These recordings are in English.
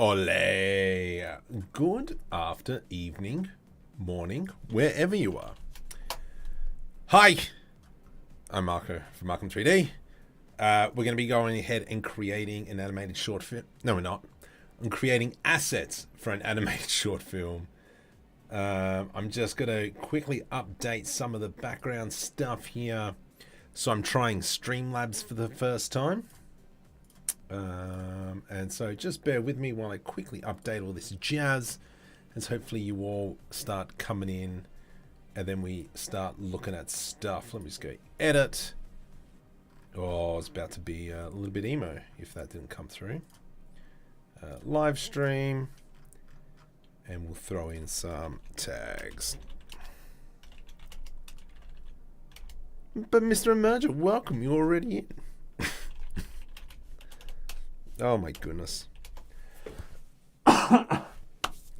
Ole! Good after, evening, morning, wherever you are. Hi! I'm Marco from Markham 3D. We're going to be going ahead and creating an animated short film. No, we're not. I'm creating assets for an animated short film. I'm just going to quickly update some of the background stuff here. So I'm trying Streamlabs for the first time. And so just bear with me while I quickly update all this jazz, as hopefully you all start coming in and then we start looking at stuff. Let me just go edit. Oh, it's about to be a little bit emo if that didn't come through. Live stream, and we'll throw in some tags. But Mr. Emerger, welcome, you're already in. Oh my goodness.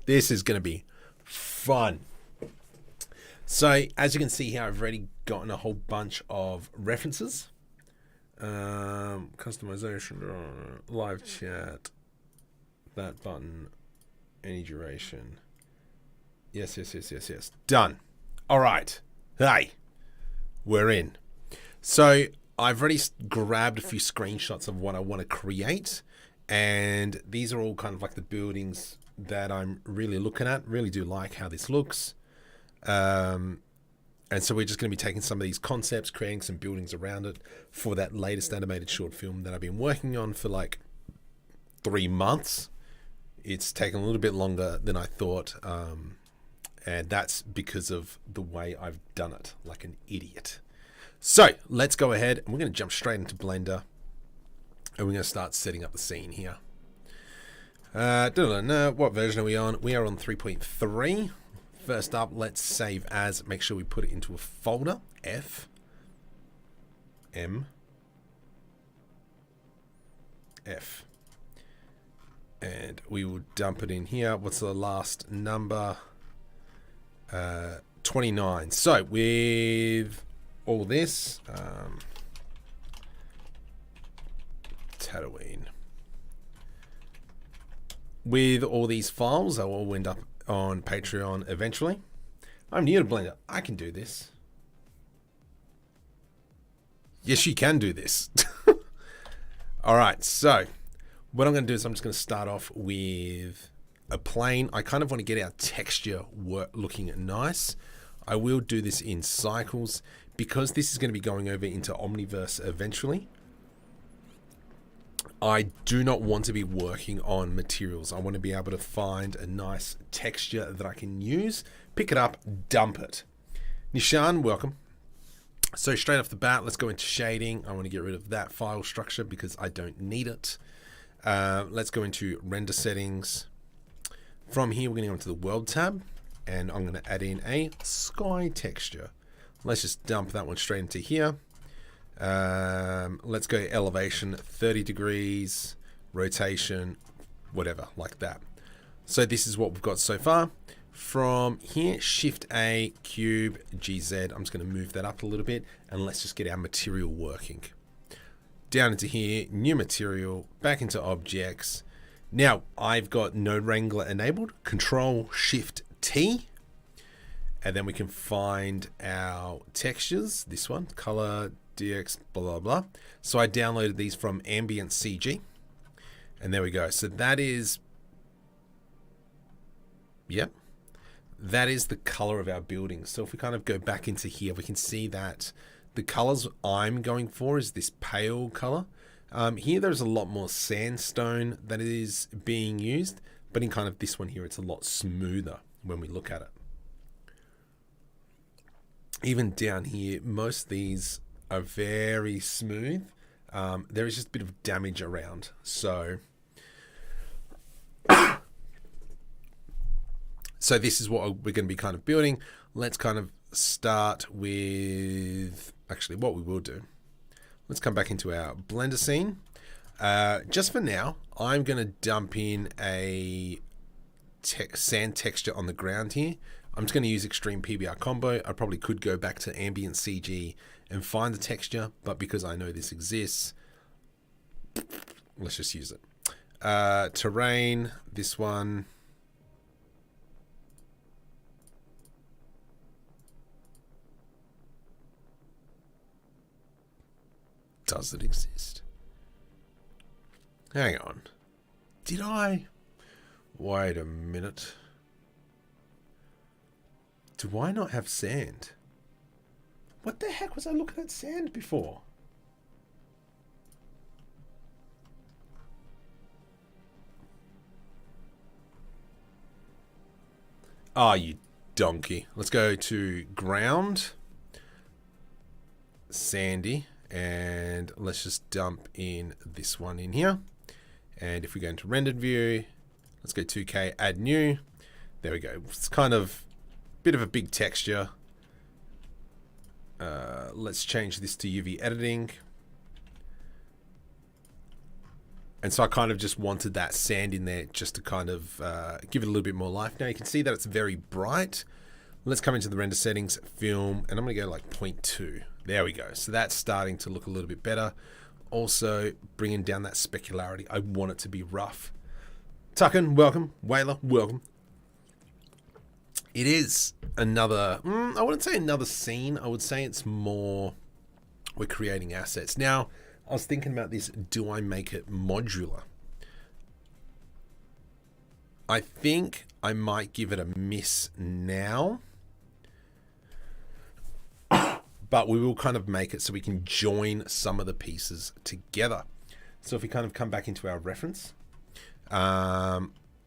This is going to be fun. So, as you can see here, I've already gotten a whole bunch of references. Customization, live chat, that button, any duration. Yes. Done. All right. Hey, we're in. So, I've already grabbed a few screenshots of what I want to create. And these are all kind of like the buildings that I'm really looking at. Really do like how this looks. And so we're just going to be taking some of these concepts, creating some buildings around it for that latest animated short film that I've been working on for like 3 months. It's taken a little bit longer than I thought. And that's because of the way I've done it, like an idiot. So let's go ahead and we're going to jump straight into Blender. And we're going to start setting up the scene here. What version are we on? We are on 3.3. First up, let's save as. Make sure we put it into a folder. F. M. F. And we will dump it in here. What's the last number? 29. So with all this, Tatooine. With all these files, I will end up on Patreon eventually. I'm new to Blender. I can do this. Yes, you can do this. All right, so what I'm going to do is I'm just going to start off with a plane. I kind of want to get our texture looking nice. I will do this in cycles because this is going to be going over into Omniverse eventually. I do not want to be working on materials. I want to be able to find a nice texture that I can use, pick it up, dump it. Nishan, welcome. So straight off the bat, let's go into shading. I want to get rid of that file structure because I don't need it. Let's go into render settings. From here, we're going to go into the world tab and I'm going to add in a sky texture. Let's just dump that one straight into here. Let's go elevation 30 degrees, rotation, whatever, like that. So this is what we've got so far. From here, Shift A, Cube, GZ. I'm just going to move that up a little bit and let's just get our material working. Down into here, new material, back into objects. Now I've got Node Wrangler enabled, Control Shift T. And then we can find our textures. This one, color, DX, blah, blah, blah. So I downloaded these from Ambient CG. And there we go. So that is, yep, that is the color of our building. So if we kind of go back into here, we can see that the colors I'm going for is this pale color. Here there's a lot more sandstone that is being used. But in kind of this one here, it's a lot smoother when we look at it. Even down here, most of these are very smooth. There is just a bit of damage around. So this is what we're going to be kind of building. Let's kind of start with, actually what we will do. Let's come back into our Blender scene. Just for now, I'm going to dump in a sand texture on the ground here. I'm just going to use Extreme PBR Combo. I probably could go back to Ambient CG and find the texture, but because I know this exists, let's just use it. Terrain, this one. Does it exist? Hang on. Did I? Wait a minute. Do I not have sand? What the heck was I looking at sand before? Ah, you donkey. Let's go to ground. Sandy. And let's just dump in this one in here. And if we go into rendered view, let's go 2K, add new. There we go. It's kind of a bit of a big texture. Let's change this to UV editing. And so I kind of just wanted that sand in there just to kind of give it a little bit more life. Now you can see that it's very bright. Let's come into the render settings, film, and I'm going to go like 0.2. There we go. So that's starting to look a little bit better. Also, bringing down that specularity. I want it to be rough. Tucken, welcome. Whaler, welcome. It is another, I wouldn't say another scene. I would say it's more, we're creating assets. Now, I was thinking about this. Do I make it modular? I think I might give it a miss now. But we will kind of make it so we can join some of the pieces together. So if we kind of come back into our reference,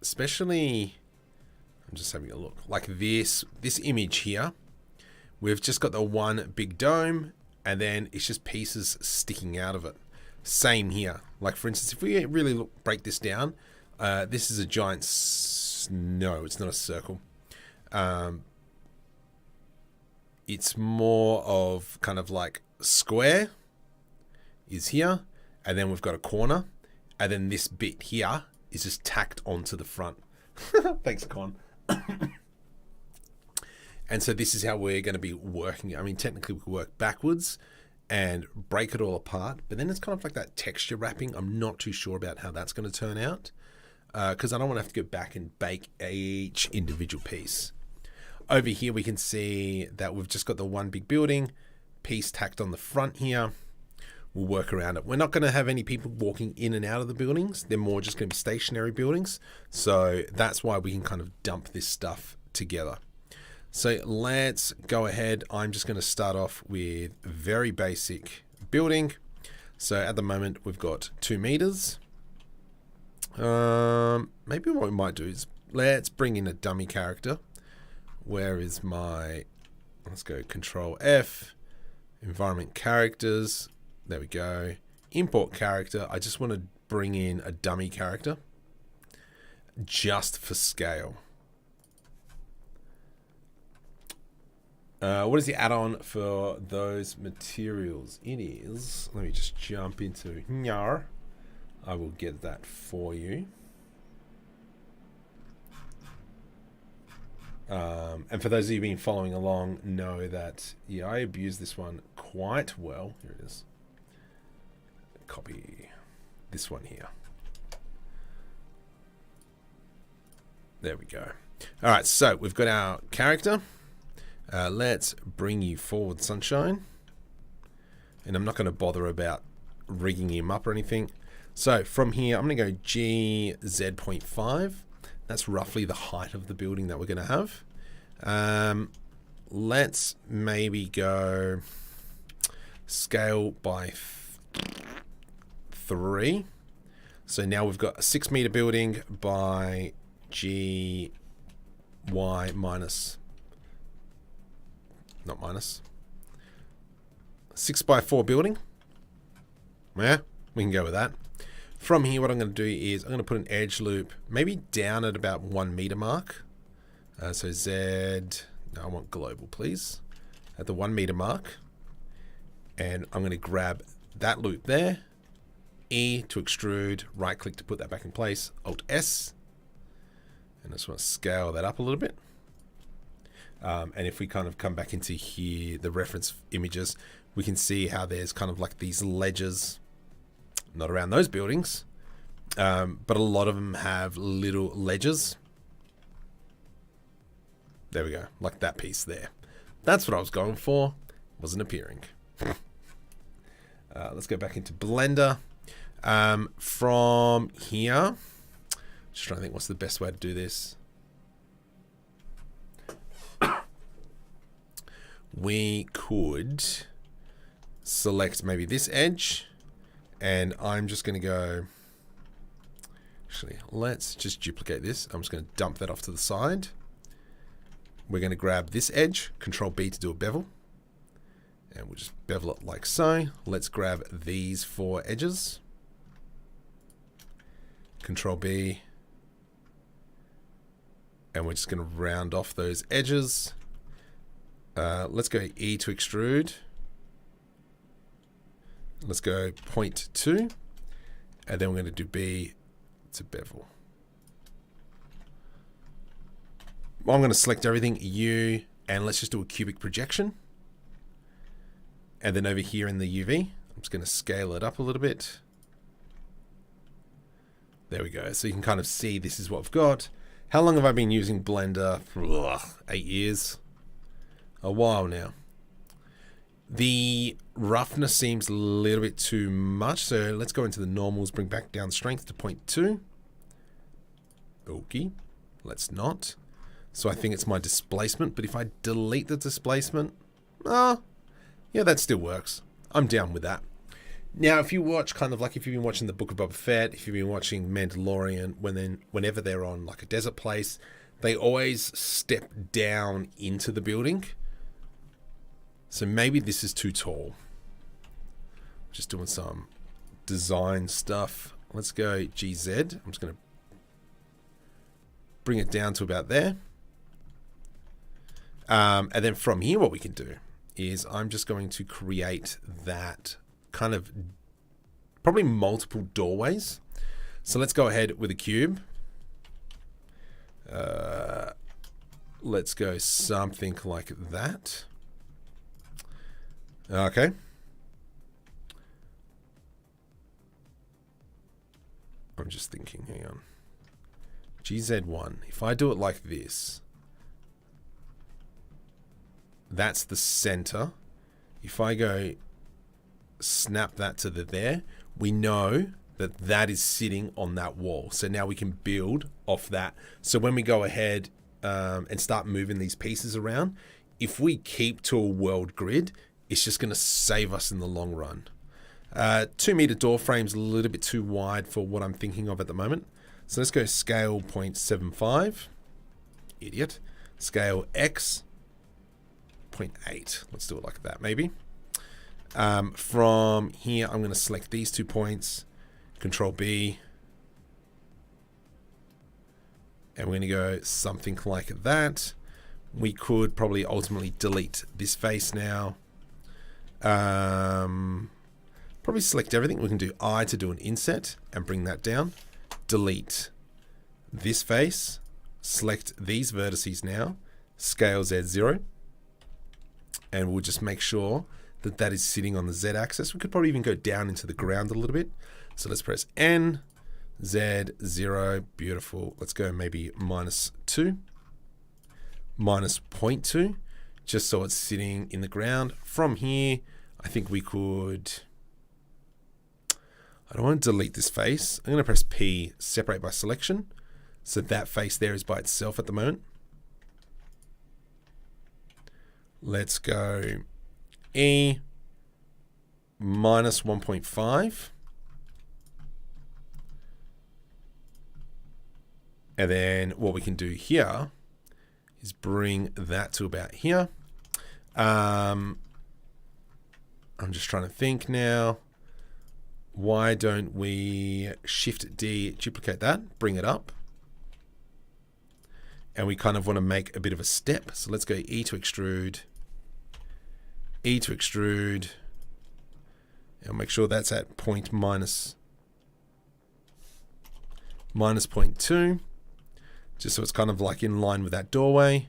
especially, I'm just having a look, like this image here, we've just got the one big dome and then it's just pieces sticking out of it. Same here. Like for instance, if we really break this down, this is a giant, no, it's not a circle. It's more of kind of like square is here, and then we've got a corner, and then this bit here is just tacked onto the front. Thanks, Con. And so this is how we're going to be working. I mean, technically we could work backwards and break it all apart, but then it's kind of like that texture wrapping. I'm not too sure about how that's going to turn out because I don't want to have to go back and bake each individual piece. Over here we can see that we've just got the one big building piece tacked on the front here. We'll work around it. We're not going to have any people walking in and out of the buildings. They're more just going to be stationary buildings. So that's why we can kind of dump this stuff together. So let's go ahead. I'm just going to start off with very basic building. So at the moment we've got 2 meters. Maybe what we might do is let's bring in a dummy character. Where is my, let's go Control F, environment characters. There we go. Import character. I just want to bring in a dummy character just for scale. What is the add-on for those materials? It is, let me just jump into Nyar. I will get that for you. And for those of you been following along, know that, yeah, I abuse this one quite well. Here it is. Copy this one here. There we go. All right, so we've got our character. Let's bring you forward, Sunshine. And I'm not going to bother about rigging him up or anything. So from here, I'm going to go GZ.5. That's roughly the height of the building that we're going to have. Let's maybe go scale by 3. So now we've got a 6 meter building by GY minus, not minus, 6 by 4 building. Yeah, we can go with that. From here, what I'm going to do is I'm going to put an edge loop maybe down at about 1 meter mark. So Z, no, I want global, please, at the 1 meter mark. And I'm going to grab that loop there, E to extrude, right click to put that back in place, Alt S. And I just want to scale that up a little bit. And if we kind of come back into here, the reference images, we can see how there's kind of like these ledges, not around those buildings, but a lot of them have little ledges. There we go, like that piece there. That's what I was going for. Wasn't appearing. Let's go back into Blender. From here, just trying to think what's the best way to do this. We could select maybe this edge, and I'm just going to go, actually, let's just duplicate this. I'm just going to dump that off to the side. We're going to grab this edge, Control B to do a bevel, and we'll just bevel it like so. Let's grab these 4 edges, Control B, and we're just going to round off those edges. Let's go E to extrude. Let's go 0.2, and then we're going to do B to bevel. I'm going to select everything, U, and let's just do a cubic projection. And then over here in the UV, I'm just going to scale it up a little bit. There we go. So you can kind of see this is what I've got. How long have I been using Blender? 8 years. A while now. The roughness seems a little bit too much, so let's go into the normals, bring back down strength to 0.2. Okay, let's not. So I think it's my displacement, but if I delete the displacement, yeah, that still works. I'm down with that. Now, if you watch kind of like if you've been watching the Book of Boba Fett, if you've been watching Mandalorian, whenever they're on like a desert place, they always step down into the building. So maybe this is too tall. Just doing some design stuff. Let's go GZ. I'm just going to bring it down to about there. And then from here, what we can do is I'm just going to create that kind of probably multiple doorways. So let's go ahead with a cube. Let's go something like that. Okay. I'm just thinking, hang on. GZ1. If I do it like this, that's the center. If I go snap that to there, we know that that is sitting on that wall. So now we can build off that. So when we go ahead and start moving these pieces around, if we keep to a world grid, it's just going to save us in the long run. 2 meter door frame's a little bit too wide for what I'm thinking of at the moment. So let's go scale 0.75. Idiot. Scale X 0.8. Let's do it like that, maybe. From here, I'm going to select these 2 points, Control B, and we're going to go something like that. We could probably ultimately delete this face now. Probably select everything. We can do I to do an inset and bring that down. Delete this face. Select these vertices now. Scale Z0. And we'll just make sure that that is sitting on the Z axis. We could probably even go down into the ground a little bit. So let's press N, Z, 0, beautiful. Let's go maybe -2, -0.2, just so it's sitting in the ground. From here, I think we could, I don't want to delete this face. I'm going to press P, separate by selection. So that face there is by itself at the moment. Let's go E, -1.5. And then what we can do here is bring that to about here. I'm just trying to think now. Why don't we Shift D, duplicate that, bring it up. And we kind of want to make a bit of a step. So let's go E to extrude. E to extrude. And make sure that's at -0.2. Just so it's kind of like in line with that doorway.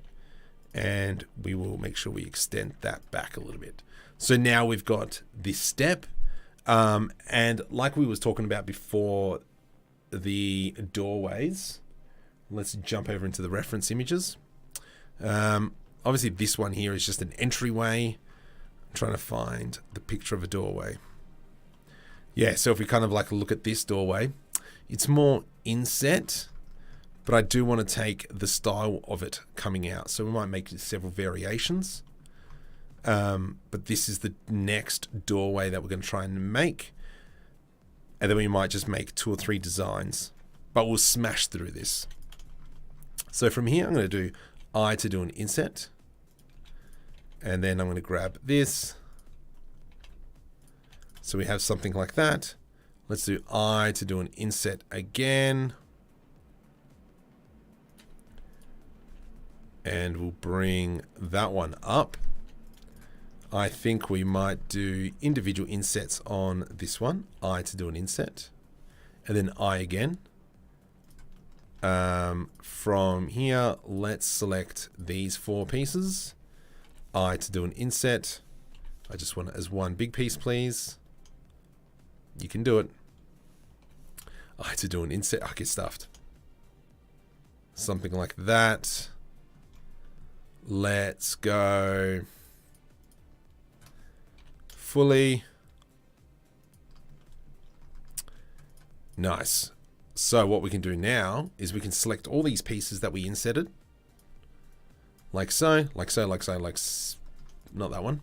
And we will make sure we extend that back a little bit. So now we've got this step. And like we was talking about before, the doorways, let's jump over into the reference images. Obviously this one here is just an entryway. I'm trying to find the picture of a doorway. Yeah, so if we kind of like look at this doorway, it's more inset, but I do want to take the style of it coming out. So we might make several variations. But this is the next doorway that we're going to try and make. And then we might just make 2 or 3 designs, but we'll smash through this. So from here, I'm going to do I to do an inset. And then I'm going to grab this. So we have something like that. Let's do I to do an inset again. And we'll bring that one up. I think we might do individual insets on this one. I to do an inset. And then I again. From here, let's select these 4 pieces. I to do an inset. I just want it as one big piece, please. You can do it. I to do an inset. I get stuffed. Something like that. Let's go fully. Nice. So what we can do now is we can select all these pieces that we inserted. Like so, like so, like so, like not that one.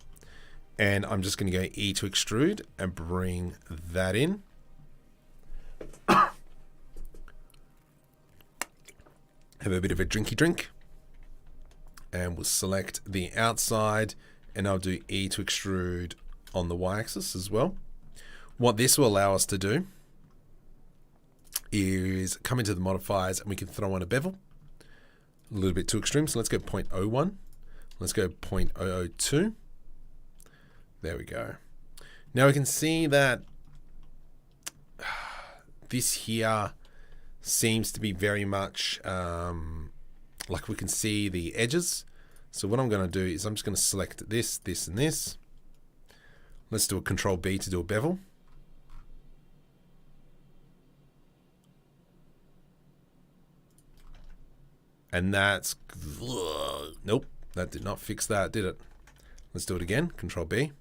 And I'm just going to go E to extrude and bring that in. Have a bit of a drinky drink. And we'll select the outside, and I'll do E to extrude on the y-axis as well. What this will allow us to do is come into the modifiers, and we can throw on a bevel. A little bit too extreme, so let's go 0.01. Let's go 0.002. There we go. Now we can see that this here seems to be very much like we can see the edges. So what I'm going to do is I'm just going to select this, this, and this. Let's do a Control B to do a bevel. And that's, nope, that did not fix that, did it? Let's do it again, Control B.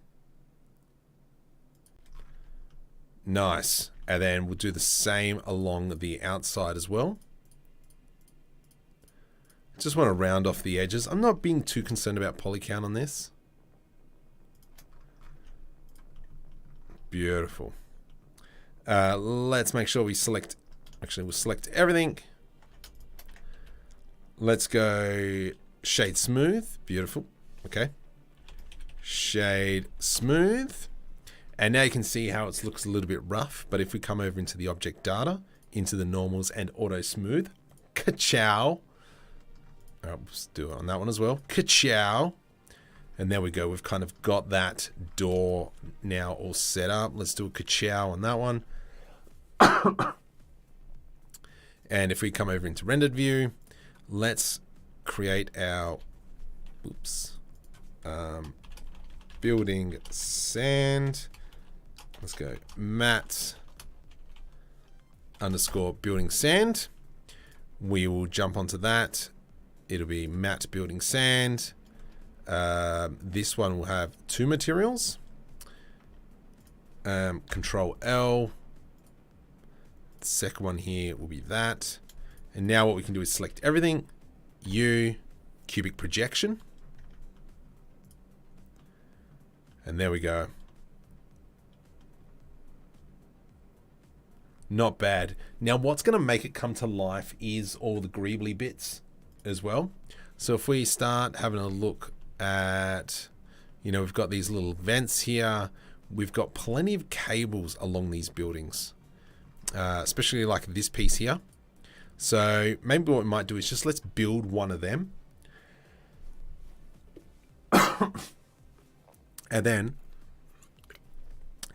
Nice. And then we'll do the same along the outside as well. Just want to round off the edges. I'm not being too concerned about poly count on this. Beautiful. Let's make sure we select, actually we'll select everything. Let's go shade smooth. Beautiful. Okay. Shade smooth. And now you can see how it looks a little bit rough. But if we come over into the object data, into the normals and auto smooth, ka-chow. Let's do it on that one as well. Ka-chow. And there we go. We've kind of got that door now all set up. Let's do a ka-chow on that one. And if we come over into rendered view, let's create our, building sand. Let's go matte underscore building sand. We will jump onto that. It'll be matte building sand. This one will have 2 materials. Control L. The second one here will be that. And now what we can do is select everything. U, cubic projection. And there we go. Not bad. Now what's going to make it come to life is all the greebly bits as well. So if we start having a look at, you know, we've got these little vents here. We've got plenty of cables along these buildings, especially like this piece here. So maybe what we might do is just let's build one of them. And then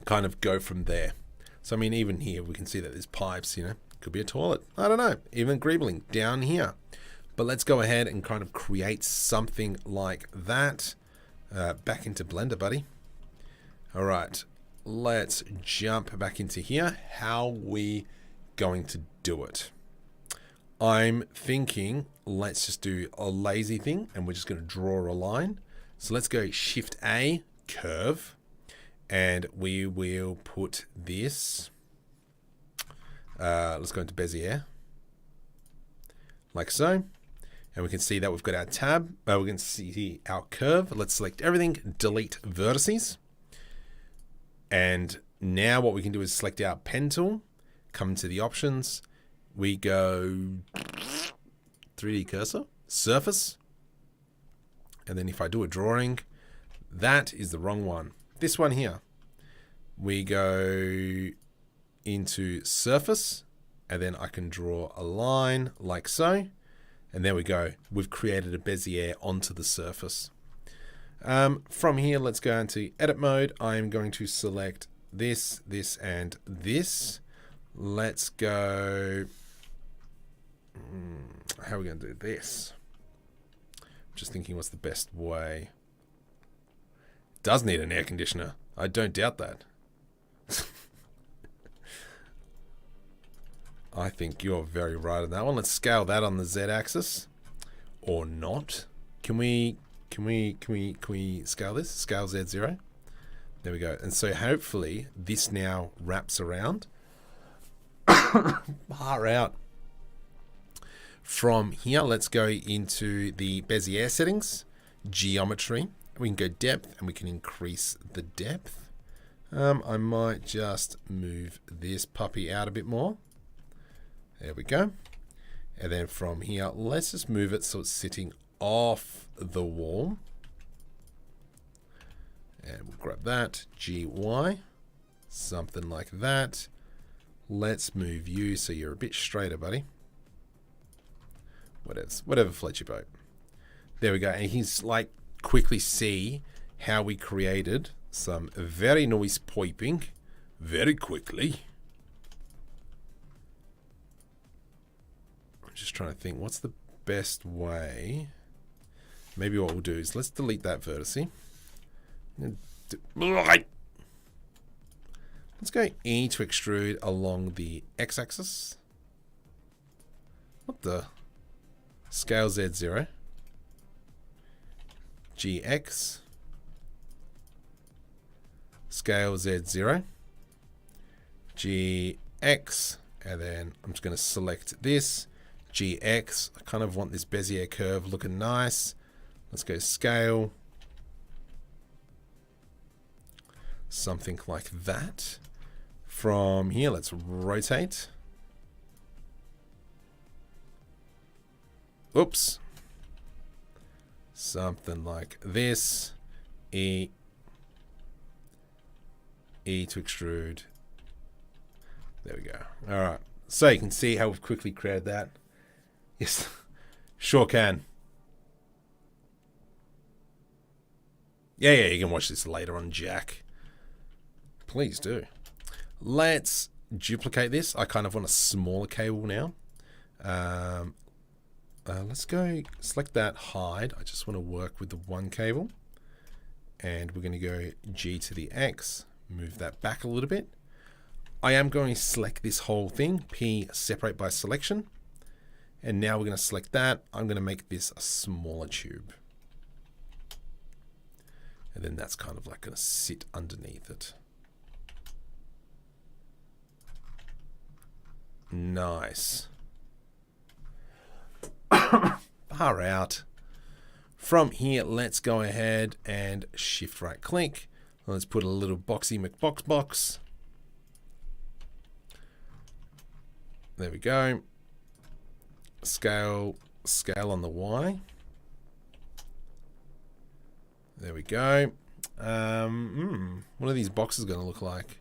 kind of go from there. So, I mean, even here, we can see that there's pipes, you know, could be a toilet. I don't know, even greebling down here. But let's go ahead and kind of create something like that. Back into Blender, buddy. All right, let's jump back into here. How we going to do it? I'm thinking let's just do a lazy thing and we're just going to draw a line. So let's go Shift A, curve, and we will put this, let's go into Bezier, like so. And we can see that we've got our tab, we can see our curve. Let's select everything, delete vertices. And now what we can do is select our pen tool, come to the options, we go 3D cursor, surface, and then if I do a drawing, that is the wrong one. This one here, we go into surface, and then I can draw a line like so, and there we go. We've created a Bezier onto the surface. From here, let's go into edit mode. I'm going to select this, this, and this. Let's go. How are we going to do this? Just thinking what's the best way. It does need an air conditioner. I don't doubt that. I think you're very right on that one. Let's scale that on the Z axis, or not. Can we scale this? Scale Z0. There we go. And so hopefully this now wraps around. Far out. From here, let's go into the Bezier settings, geometry. We can go depth and we can increase the depth. I might just move this puppy out a bit more. There we go. And then from here, let's just move it so it's sitting off the wall. And we'll grab that, GY, something like that. Let's move you so you're a bit straighter, buddy. Whatever floats your boat. There we go. And he's like quickly see how we created some very nice piping very quickly. Just trying to think what's the best way. Maybe what we'll do is let's delete that vertice. Let's go E to extrude along the x-axis. What the? Scale Z0. GX. Scale Z0. GX. And then I'm just going to select this. GX. I kind of want this Bezier curve looking nice. Let's go scale. Something like that. From here, let's rotate. Oops. Something like this. E to extrude. There we go. All right. So you can see how we've quickly created that. Yes, sure can. Yeah, you can watch this later on, Jack. Please do. Let's duplicate this. I kind of want a smaller cable now. Let's go select that, hide. I just want to work with the one cable. And we're going to go G to the X. Move that back a little bit. I am going to select this whole thing. P, separate by selection. And now we're going to select that. I'm going to make this a smaller tube. And then that's kind of like going to sit underneath it. Nice. Far out. From here, let's go ahead and shift right click. Let's put a little boxy McBox box. There we go. Scale on the Y. There we go. What are these boxes going to look like?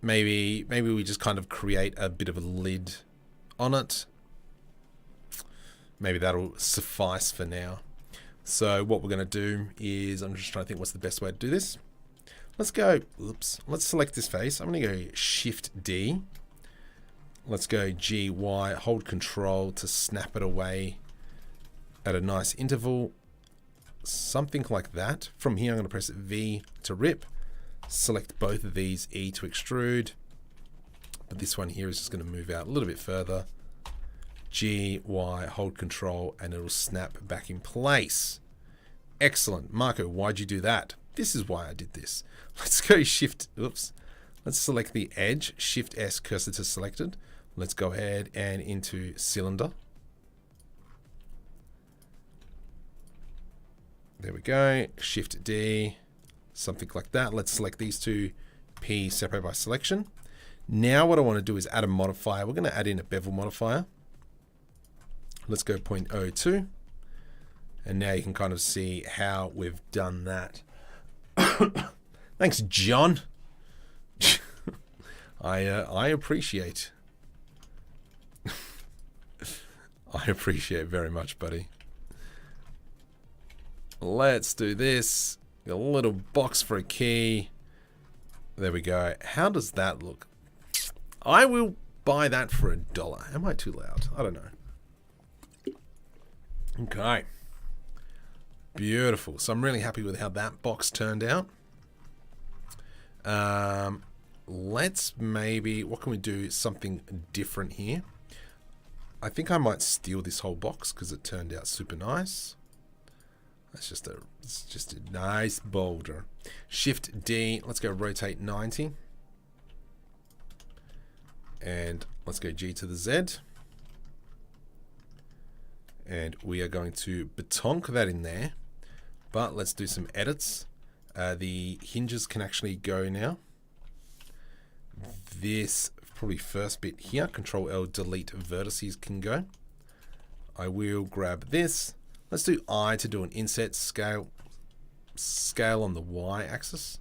Maybe we just kind of create a bit of a lid on it. Maybe that'll suffice for now. So what we're going to do is, I'm just trying to think what's the best way to do this. Let's go, let's select this face. I'm going to go Shift D. Let's go G, Y, hold Control to snap it away at a nice interval. Something like that. From here, I'm going to press V to rip. Select both of these, E to extrude. but this one here is just going to move out a little bit further. G, Y, hold control, and it'll snap back in place. Excellent. Marco, why'd you do that? This is why I did this. Let's go shift, oops. Let's select the edge, shift S, cursor to selected. Let's go ahead and into cylinder. There we go, shift D, something like that. Let's select these two, P, separate by selection. Now what I want to do is add a modifier. We're going to add in a bevel modifier. Let's go 0.02. And now you can kind of see how we've done that. Thanks, John. I appreciate. I appreciate very much, buddy. Let's do this. A little box for a key. There we go. How does that look? I will buy that for $1. Am I too loud? I don't know. Okay. Beautiful. So I'm really happy with how that box turned out. Let's maybe, what can we do? Something different here. I think I might steal this whole box because it turned out super nice. It's just a nice boulder. Shift D. Let's go rotate 90. And let's go G to the Z. And we are going to batonk that in there. But let's do some edits. The hinges can actually go now. This probably first bit here, Control L, delete vertices can go. I will grab this. Let's do I to do an inset scale on the Y axis.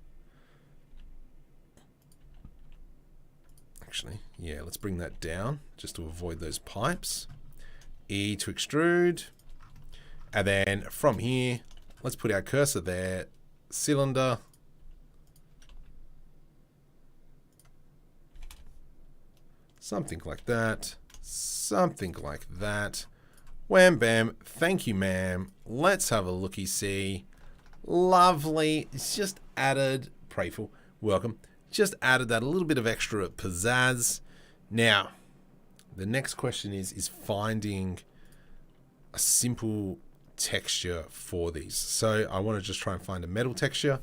Actually, yeah, let's bring that down just to avoid those pipes. E to extrude. And then from here, let's put our cursor there. Cylinder. Something like that. Something like that. Wham bam. Thank you, ma'am. Let's have a looky see. Lovely. It's just added. Prayful. Welcome. Just added that a little bit of extra pizzazz. Now, the next question is finding a simple texture for these. So I want to just try and find a metal texture.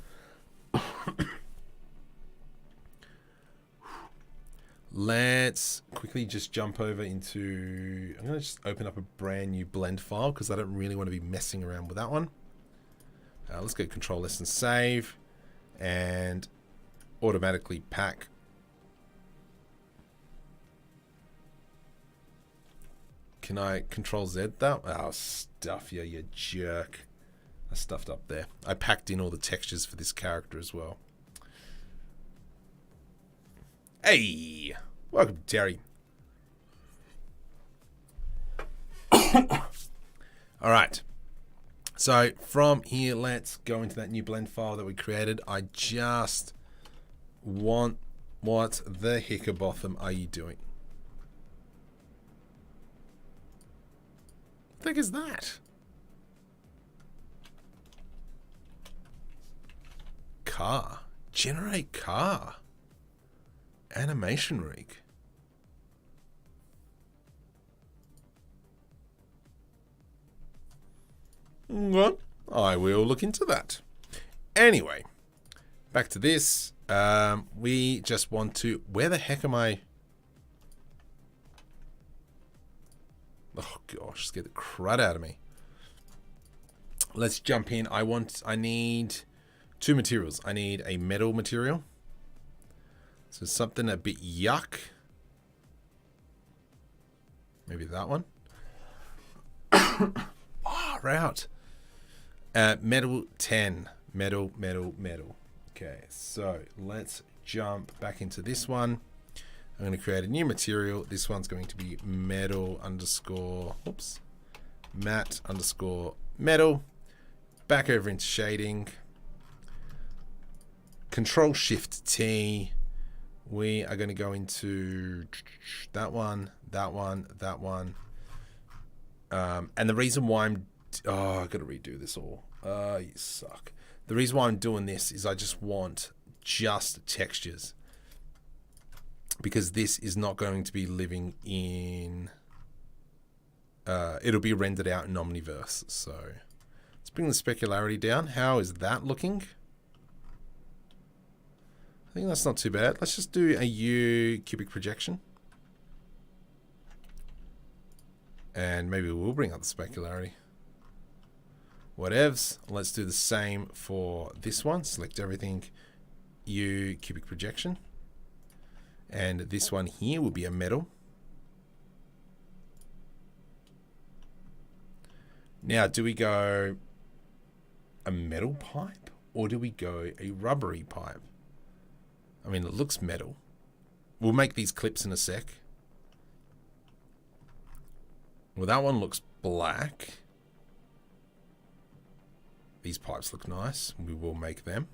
Let's quickly just jump over into, I'm going to just open up a brand new blend file because I don't really want to be messing around with that one. Let's go Control S and save and automatically pack. Can I Control Z that? Oh, stuff you, you jerk. I stuffed up there. I packed in all the textures for this character as well. Hey, welcome, Terry. All right. So from here, let's go into that new blend file that we created. I just want, what the hickabotham are you doing? What the heck is that? Car. Generate car. Animation rig. Well, I will look into that. Anyway, back to this. We just want to... Where the heck am I? Oh gosh, scared the crud out of me. Let's jump in. I need two materials. I need a metal material. So something a bit yuck. Maybe that one. Oh, route. Metal 10. Metal. Okay, so let's jump back into this one. I'm going to create a new material. This one's going to be metal underscore, oops, matte underscore metal. Back over into shading. Control Shift T. We are going to go into that one, that one, that one. And the reason why I'm... Oh, I've got to redo this all. You suck. The reason why I'm doing this is I just want just textures. because this is not going to be living in... it'll be rendered out in Omniverse. So let's bring the specularity down. How is that looking? I think that's not too bad. Let's just do a U cubic projection. And maybe we'll bring up the specularity. Whatevs. Let's do the same for this one. Select everything. U cubic projection. And this one here will be a metal. Now, do we go a metal pipe or do we go a rubbery pipe? I mean, it looks metal. We'll make these clips in a sec. Well, that one looks black. These pipes look nice. We will make them.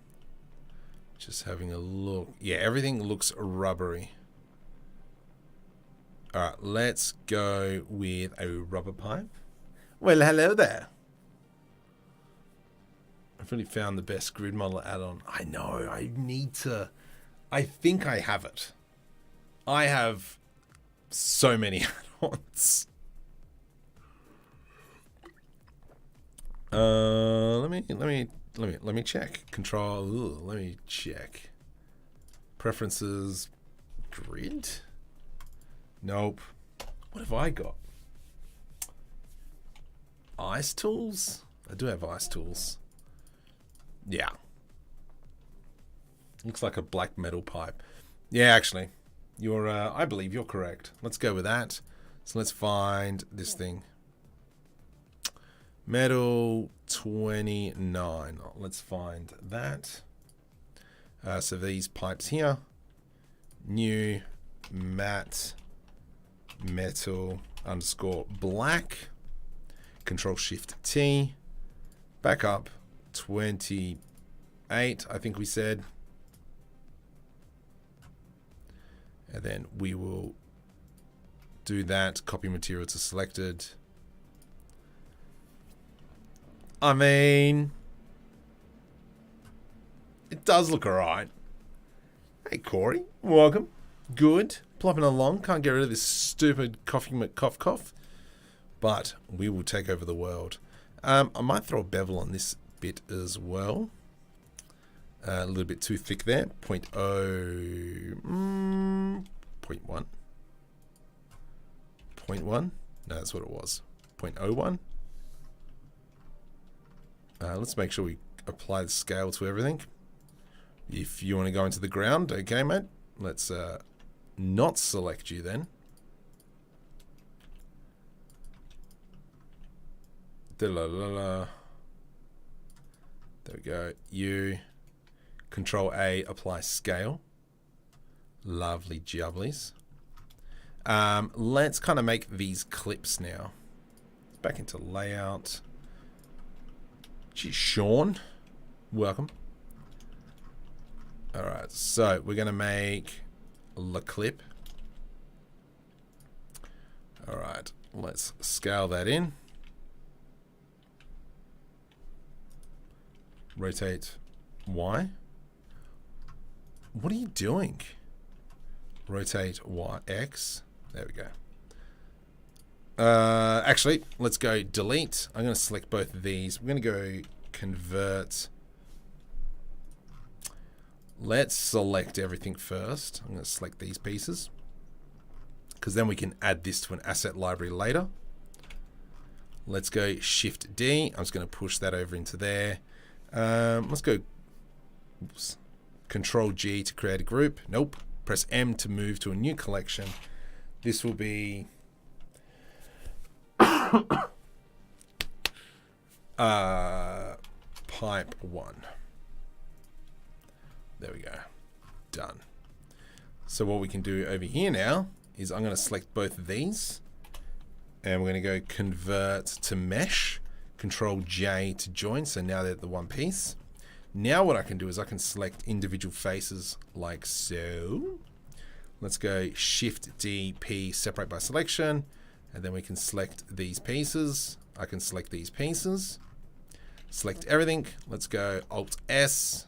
Just having a look. Yeah, everything looks rubbery. Alright, let's go with a rubber pipe. Well, hello there. I've really found the best grid model add-on. I know, I need to... I think I have it. I have so many add-ons. Let me check. Control. Let me check. Preferences. Grid. Nope. What have I got? Ice tools. I do have ice tools. Yeah. Looks like a black metal pipe. Yeah, actually, you're. I believe you're correct. Let's go with that. So let's find this thing. Metal 29. Let's find that. So these pipes here. New matte metal underscore black. Control Shift T. Back up. 28, I think we said. And then we will do that. Copy material to selected. I mean, it does look alright. Hey, Corey. Welcome. Good. Plopping along. Can't get rid of this stupid coughing McCough. But we will take over the world. I might throw a bevel on this bit as well. A little bit too thick there. 0.0... 0.1. 0.1? No, that's what it was. 0.01. Let's make sure we apply the scale to everything. If you want to go into the ground, okay, mate. Let's not select you then. There we go. You. Control A, apply scale. Lovely jubblies. Let's kind of make these clips now. Back into layout. Gee, Sean, welcome. Alright, so we're going to make the clip. Alright, let's scale that in. Rotate Y. What are you doing? Rotate Y, X. There we go. Actually, let's go delete. I'm going to select both of these. We're going to go convert. Let's select everything first. I'm going to select these pieces because then we can add this to an asset library later. Let's go Shift D. I'm just going to push that over into there. Let's go Control G to create a group. Nope. Press M to move to a new collection. This will be pipe 1. There we go. Done. So what we can do over here now is I'm going to select both of these and we're going to go convert to mesh. Control J to join. So now they're the one piece. Now what I can do is I can select individual faces like so. Let's go Shift D, P, separate by selection. And then we can select these pieces. I can select these pieces. Select everything. Let's go Alt S.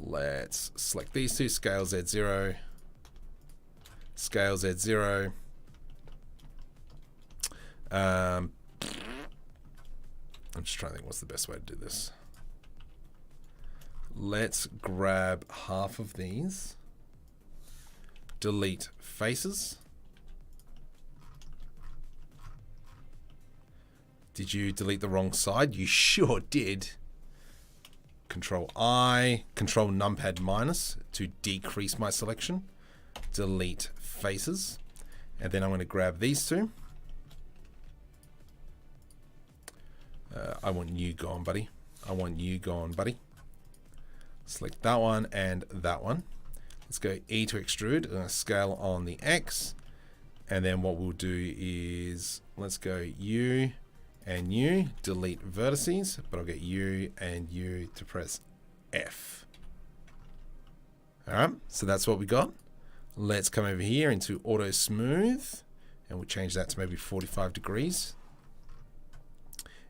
Let's select these two, scale Z0, scale Z0. I'm just trying to think what's the best way to do this. Let's grab half of these, delete faces. Did you delete the wrong side? You sure did. Control I, Control numpad minus to decrease my selection. Delete faces. And then I'm going to grab these two. I want you gone, buddy. I want you gone, buddy. Select that one and that one. Let's go E to extrude. Scale on the X. And then what we'll do is, let's go U and U, delete vertices, but I'll get U and U to press F. Alright, so that's what we got. Let's come over here into auto smooth, and we'll change that to maybe 45 degrees.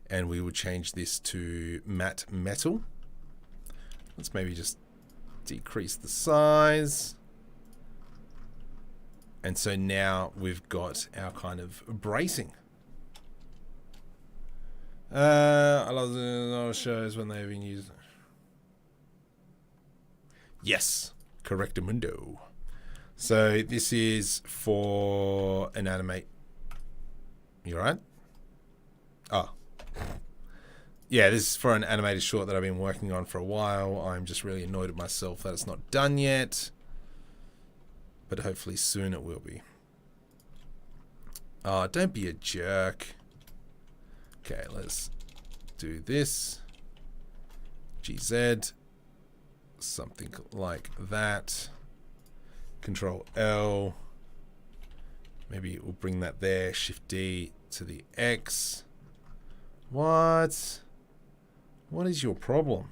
And we will change this to matte metal. Let's maybe just decrease the size. And so now we've got our kind of bracing. I love the shows when they've been used. Yes, correctamundo. So this is for an animate. You alright? Oh. Yeah, this is for an animated short that I've been working on for a while. I'm just really annoyed at myself that it's not done yet. But hopefully soon it will be. Oh, don't be a jerk. Okay, let's do this. GZ. Something like that. Control L. Maybe we'll bring that there. Shift D to the X. What? What is your problem?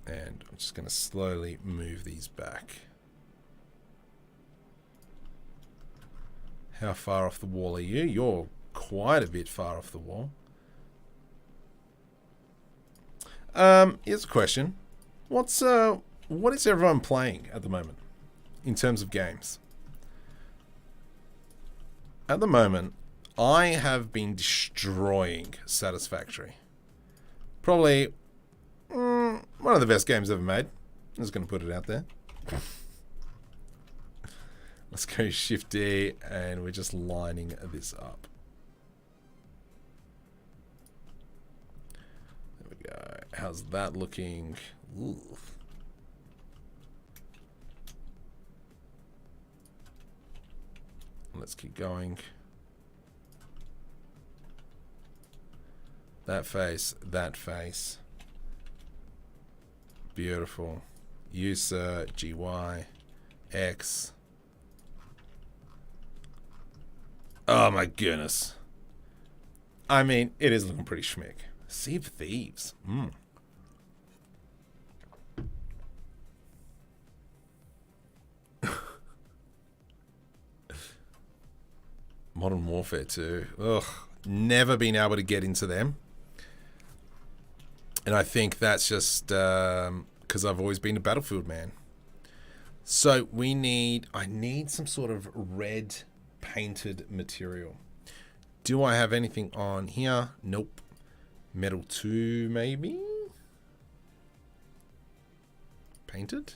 And I'm just going to slowly move these back. How far off the wall are you? You're quite a bit far off the wall. Here's a question. What is everyone playing at the moment in terms of games? At the moment, I have been destroying Satisfactory. Probably one of the best games ever made. I'm just going to put it out there. Let's go Shift D, and we're just lining this up. There we go. How's that looking? Ooh. Let's keep going. That face, that face. Beautiful. User, GY, X. Oh my goodness. I mean, it is looking pretty schmick. Sea of Thieves. Modern Warfare 2. Ugh. Never been able to get into them. And I think that's just because I've always been a Battlefield man. So I need some sort of red painted material. Do I have anything on here? Nope. Metal 2 maybe? Painted?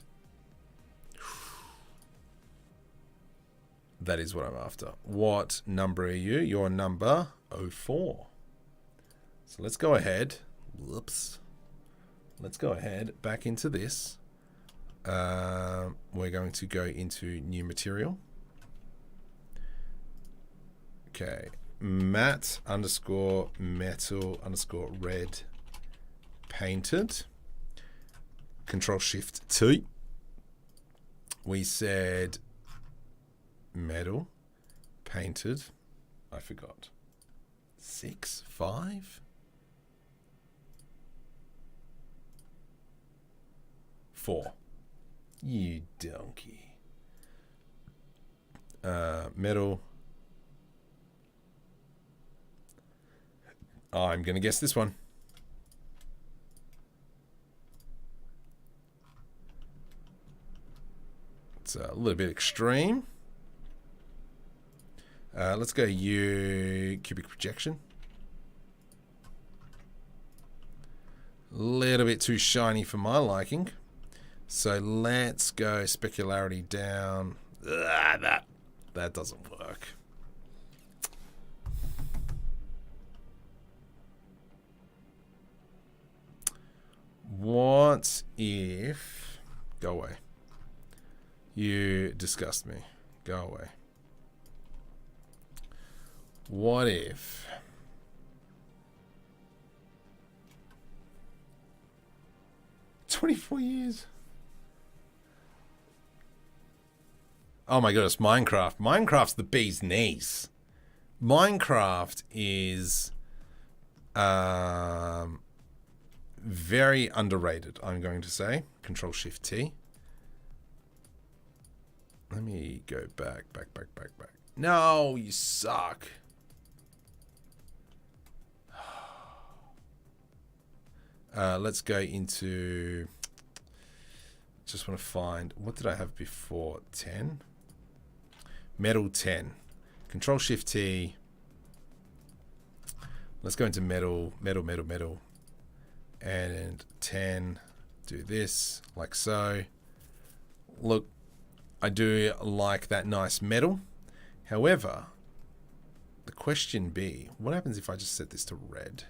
That is what I'm after. What number are you? You're number 04. So let's go ahead. Whoops. Let's go ahead back into this. We're going to go into new material. Okay. Matte underscore metal underscore red painted. Control Shift T. We said metal painted. I forgot. 6, 5, 4. You donkey. Metal I'm going to guess this one. It's a little bit extreme. Let's go U cubic projection. A little bit too shiny for my liking. So let's go specularity down. That doesn't work. What if... Go away. You disgust me. Go away. What if... 24 years. Oh my goodness, Minecraft. Minecraft's the bee's knees. Minecraft is very underrated, I'm going to say. Control-Shift-T. Let me go back. No, you suck. Let's go into... Just want to find... What did I have before? 10? Metal 10. Control-Shift-T. Let's go into metal. And 10. Do this, like so. Look, I do like that nice metal. However, the question be, what happens if I just set this to red?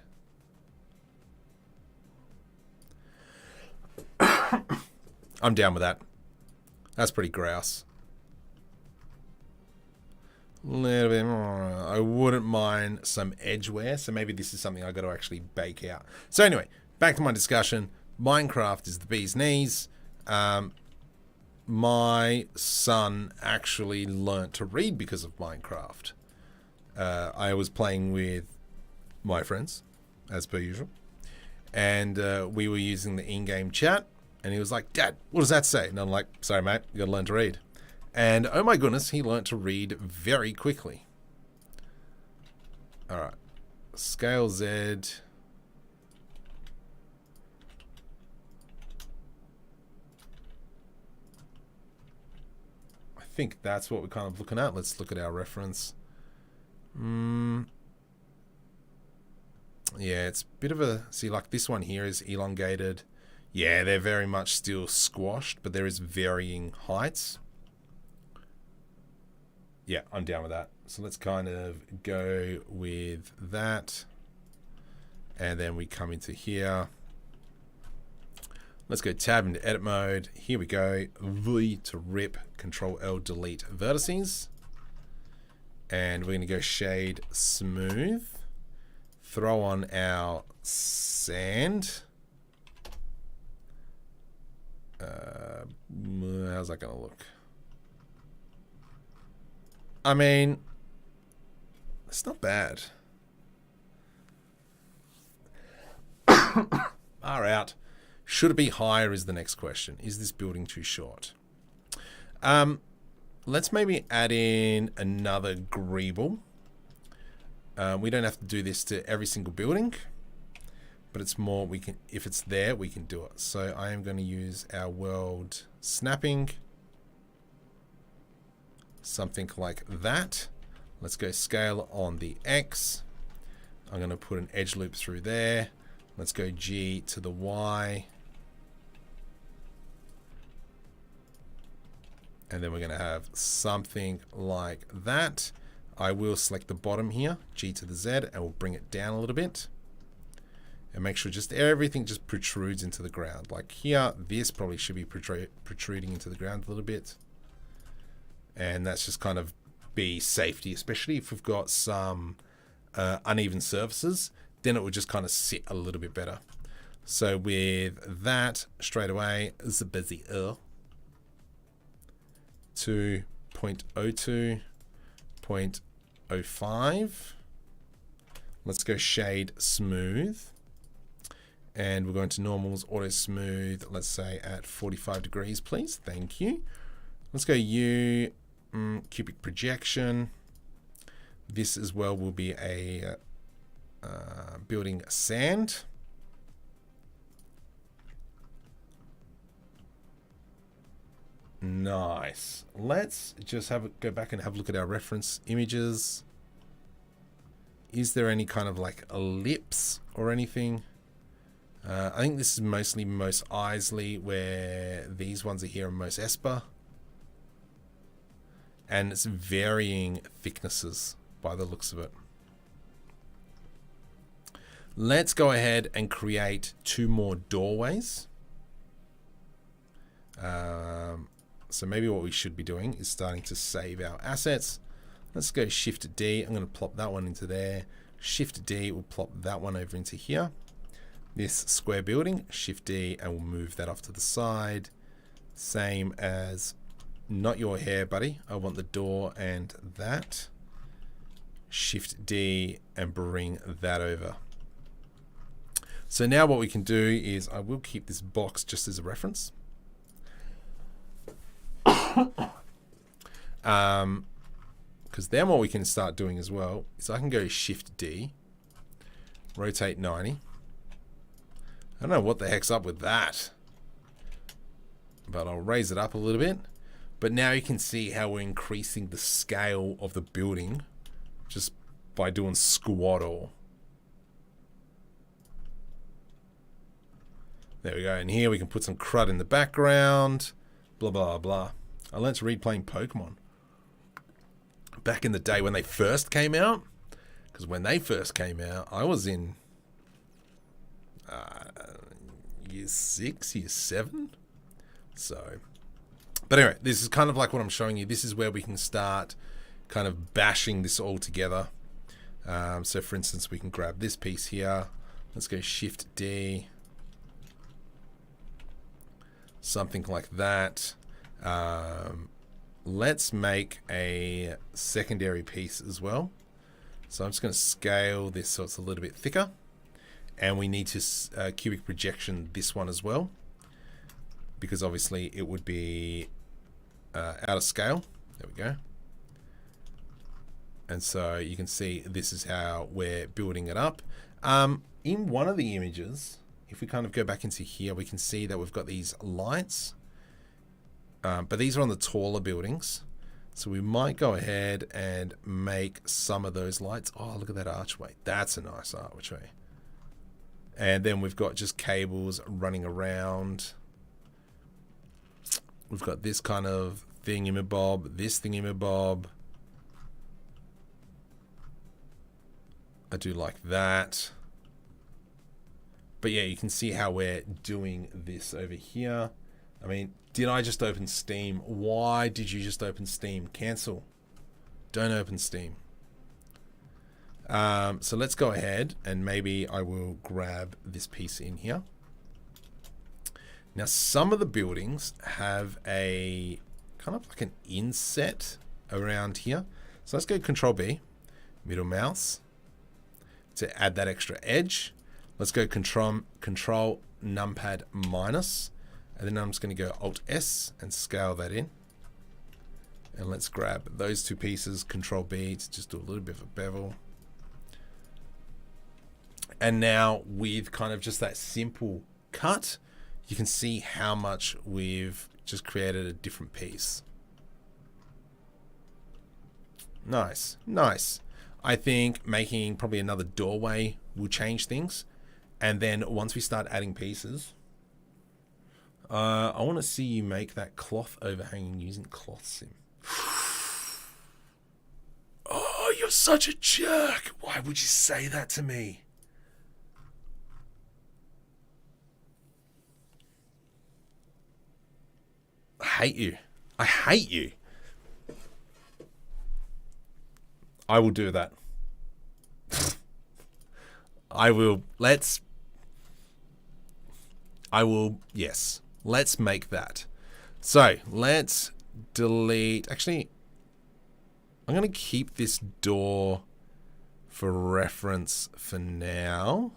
I'm down with that. That's pretty grouse. Little bit more. I wouldn't mind some edge wear, so maybe this is something I got to actually bake out. So anyway, back to my discussion. Minecraft is the bee's knees. My son actually learnt to read because of Minecraft. I was playing with my friends, as per usual, and we were using the in-game chat, and he was like, "Dad, what does that say?" And I'm like, "Sorry, mate, you got to learn to read." And oh my goodness, he learnt to read very quickly. All right, scale Z. I think that's what we're kind of looking at. Let's look at our reference. Yeah, it's a bit of a... See, like this one here is elongated. Yeah, they're very much still squashed, but there is varying heights. Yeah, I'm down with that. So let's kind of go with that. And then we come into here. Let's go tab into edit mode. Here we go. V to rip, Control L, delete vertices. And we're going to go shade smooth. Throw on our sand. How's that going to look? I mean, it's not bad. Far out. Should it be higher is the next question. Is this building too short? Let's maybe add in another greeble. We don't have to do this to every single building, but it's more we can, if it's there, we can do it. So I am going to use our world snapping. Something like that. Let's go scale on the X. I'm going to put an edge loop through there. Let's go G to the Y. And then we're going to have something like that. I will select the bottom here, G to the Z, and we'll bring it down a little bit. And make sure just everything just protrudes into the ground. Like here, this probably should be protruding into the ground a little bit. And that's just kind of be safety, especially if we've got some uneven surfaces, then it would just kind of sit a little bit better. So with that, straight away, this is a busy 2.02, 0.05. Let's go shade smooth. And we're going to normals, auto smooth, let's say at 45 degrees, please. Thank you. Let's go U, cubic projection. This as well will be a building sand. Nice. Let's just go back and have a look at our reference images. Is there any kind of like ellipse or anything? I think this is mostly Mos Eisley, where these ones are here are Mos Espa. And it's varying thicknesses by the looks of it. Let's go ahead and create 2 more doorways. So maybe what we should be doing is starting to save our assets. Let's go Shift D. I'm going to plop that one into there. Shift D will plop that one over into here. This square building, Shift D, and we'll move that off to the side. Same as not your hair, buddy. I want the door and that. Shift D and bring that over. So now what we can do is I will keep this box just as a reference. Because then what we can start doing as well is I can go Shift D, rotate 90. I don't know what the heck's up with that, but I'll raise it up a little bit. But now you can see how we're increasing the scale of the building just by doing squat all. There we go. And here we can put some crud in the background, blah, blah, blah. I learned to read playing Pokemon back in the day when they first came out. Because when they first came out, I was in year 6, year 7. So, but anyway, this is kind of like what I'm showing you. This is where we can start kind of bashing this all together. So for instance, we can grab this piece here. Let's go Shift D. Something like that. Let's make a secondary piece as well. So I'm just going to scale this so it's a little bit thicker. And we need to cubic projection this one as well, because obviously it would be out of scale. There we go. And so you can see this is how we're building it up. In one of the images, if we kind of go back into here, we can see that we've got these lights. But these are on the taller buildings. So we might go ahead and make some of those lights. Oh, look at that archway. That's a nice archway. And then we've got just cables running around. We've got this kind of thingamabob, this thingamabob. I do like that. But yeah, you can see how we're doing this over here. I mean, did I just open Steam? Why did you just open Steam? Cancel. Don't open Steam. So let's go ahead and maybe I will grab this piece in here. Now, some of the buildings have a kind of like an inset around here. So let's go Control B, middle mouse, to add that extra edge. Let's go Control numpad minus. And then I'm just going to go Alt S and scale that in. And let's grab those 2 pieces, Control B to just do a little bit of a bevel. And now with kind of just that simple cut, you can see how much we've just created a different piece. Nice, nice. I think making probably another doorway will change things. And then once we start adding pieces, I want to see you make that cloth overhanging using cloth sim. Oh, you're such a jerk. Why would you say that to me? I hate you. I hate you. I will do that. Yes. Let's make that. So let's delete. Actually, I'm going to keep this door for reference for now.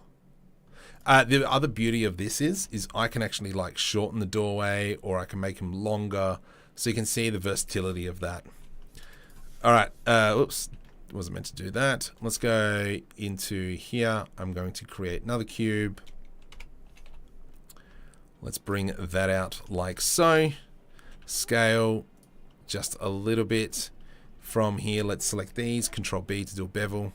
The other beauty of this is I can actually like shorten the doorway, or I can make them longer, so you can see the versatility of that. All right. Oops. wasn't meant to do that. Let's go into here. I'm going to create another cube. Let's bring that out like so. Scale just a little bit. From here, let's select these. Control B to do a bevel.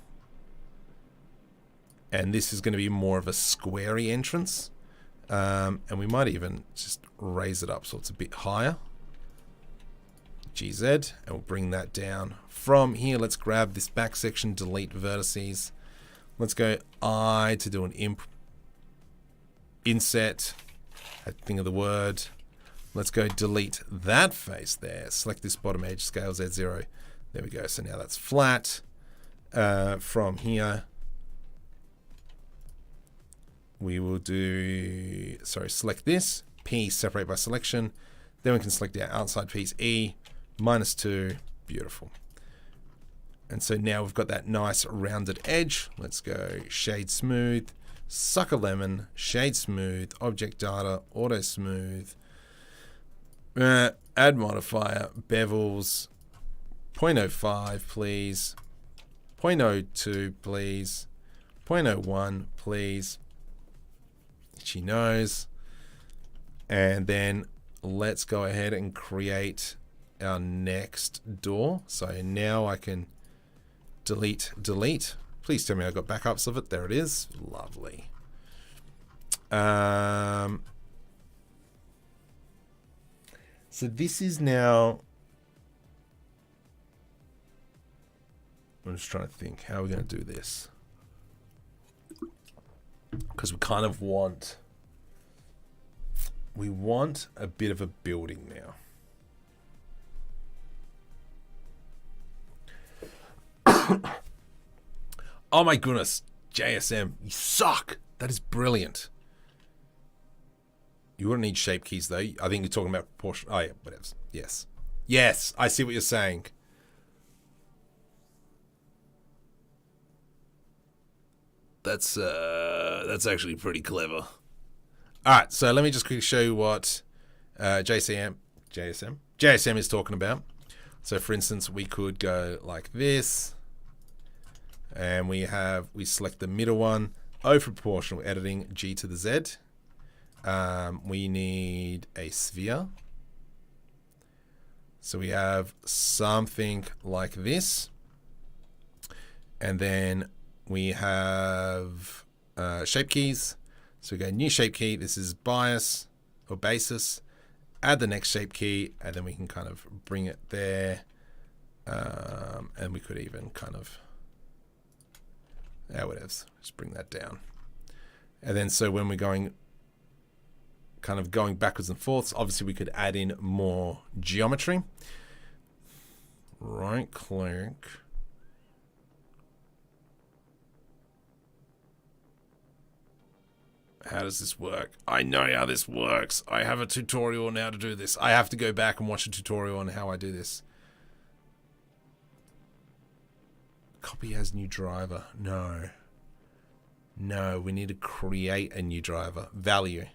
And this is going to be more of a squarey entrance. And we might even just raise it up so it's a bit higher. GZ, and we'll bring that down. From here, let's grab this back section, delete vertices. Let's go I to do an inset. Think of the word. Let's go delete that face there. Select this bottom edge, scale Z0. There we go. So now that's flat. From here, we will do, select this. P, separate by selection. Then we can select our outside piece, E, -2. Beautiful. And so now we've got that nice rounded edge. Let's go shade smooth, sucker lemon, shade smooth, object data, auto smooth, add modifier, bevels, 0.05 please, 0.02 please, 0.01 please, itchy nose. And then let's go ahead and create our next door. So now I can delete. Please tell me I got backups of it. There it is. Lovely. So this is now, I'm just trying to think how we're going to do this, because we kind of want, a bit of a building now. Oh my goodness, JSM, you suck. That is brilliant. You wouldn't need shape keys though. I think you're talking about proportion. Oh yeah, whatever. Yes. Yes, I see what you're saying. That's actually pretty clever. Alright, so let me just quickly show you what JSM is talking about. So for instance, we could go like this. And we select the middle one. O for proportional editing, G to the Z. We need a sphere. So we have something like this. And then we have shape keys. So we go new shape key. This is bias or basis. Add the next shape key, and then we can kind of bring it there. And we could even kind of, whatever. Just bring that down. And then so when we're going backwards and forths, obviously we could add in more geometry. Right click. How does this work? I know how this works. I have a tutorial on how to do this. I have to go back and watch a tutorial on how I do this. Copy as new driver. No. No, we need to create a new driver. Value.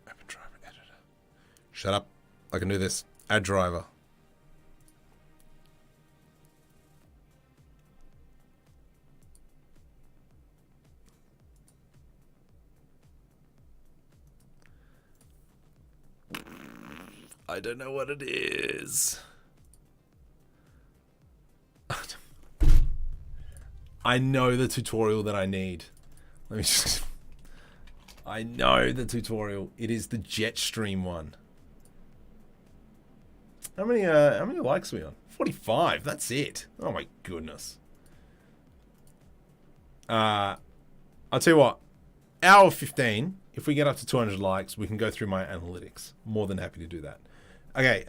Open driver editor. Shut up. I can do this. Add driver. I don't know what it is. I know the tutorial that I need. Let me just... I know the tutorial. It is the Jetstream one. How many likes are we on? 45. That's it. Oh my goodness. I'll tell you what. Hour 15. If we get up to 200 likes, we can go through my analytics. More than happy to do that. Okay.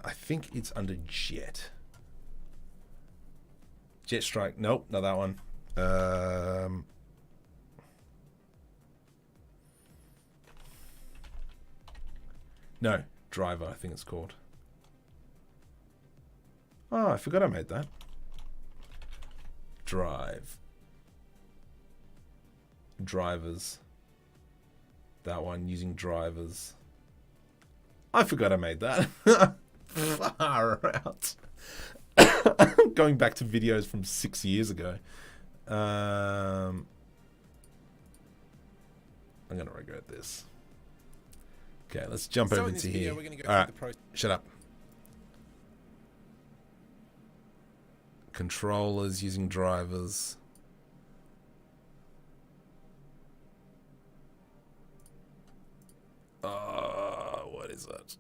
I think it's under Jet. Jet Strike. Nope, not that one. No, Driver, I think it's called. Oh, I forgot I made that. Drive. Drivers. That one, using drivers. I forgot I made that. Far out. Going back to videos from 6 years ago. I'm going to regret this. Okay, let's jump over to here. Alright, shut up. Controllers using drivers. What is that?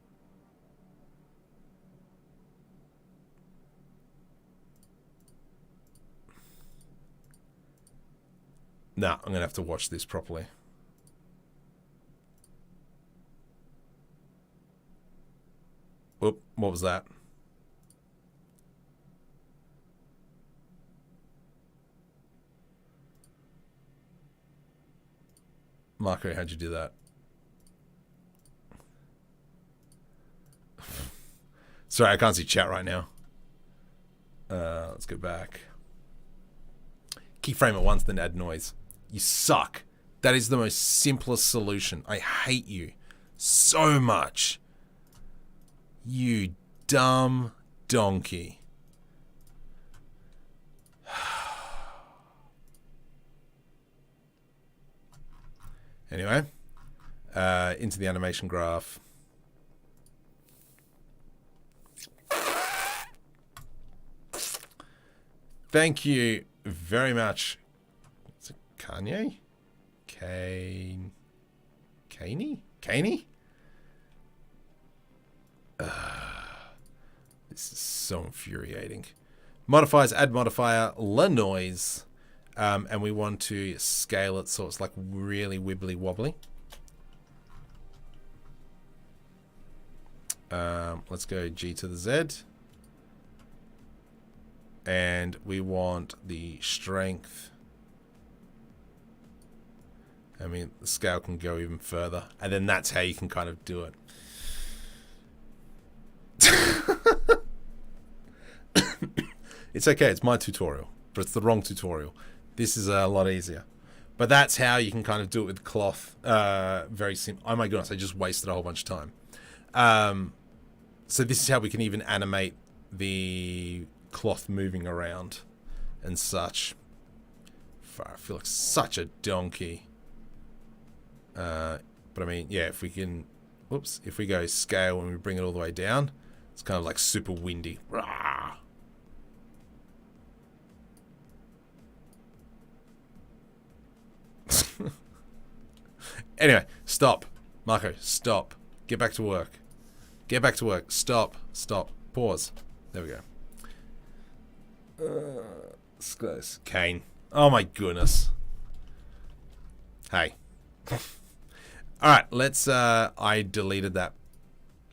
Nah, I'm going to have to watch this properly. Whoop, what was that? Marco, how'd you do that? Sorry, I can't see chat right now. Let's go back. Keyframe at once, then add noise. You suck. That is the most simplest solution. I hate you so much. You dumb donkey. Anyway, into the animation graph. Thank you very much. Is it Kanye? Kaney? This is so infuriating. Modifiers, add modifier, la noise. And we want to scale it so it's like really wibbly wobbly. Let's go G to the Z. And we want the strength. I mean, the scale can go even further. And then that's how you can kind of do it. It's okay, it's my tutorial. But it's the wrong tutorial. This is a lot easier. But that's how you can kind of do it with cloth. Very simple. Oh my goodness, I just wasted a whole bunch of time. So this is how we can even animate the cloth moving around and such. I feel like such a donkey. But I mean, yeah, if we can... Whoops. If we go scale and we bring it all the way down, it's kind of like super windy. Rah! Anyway, stop. Marco, stop. Get back to work. Get back to work. Stop. Stop. Pause. There we go. Close. Kane. Oh my goodness. Hey. Alright, let's... I deleted that.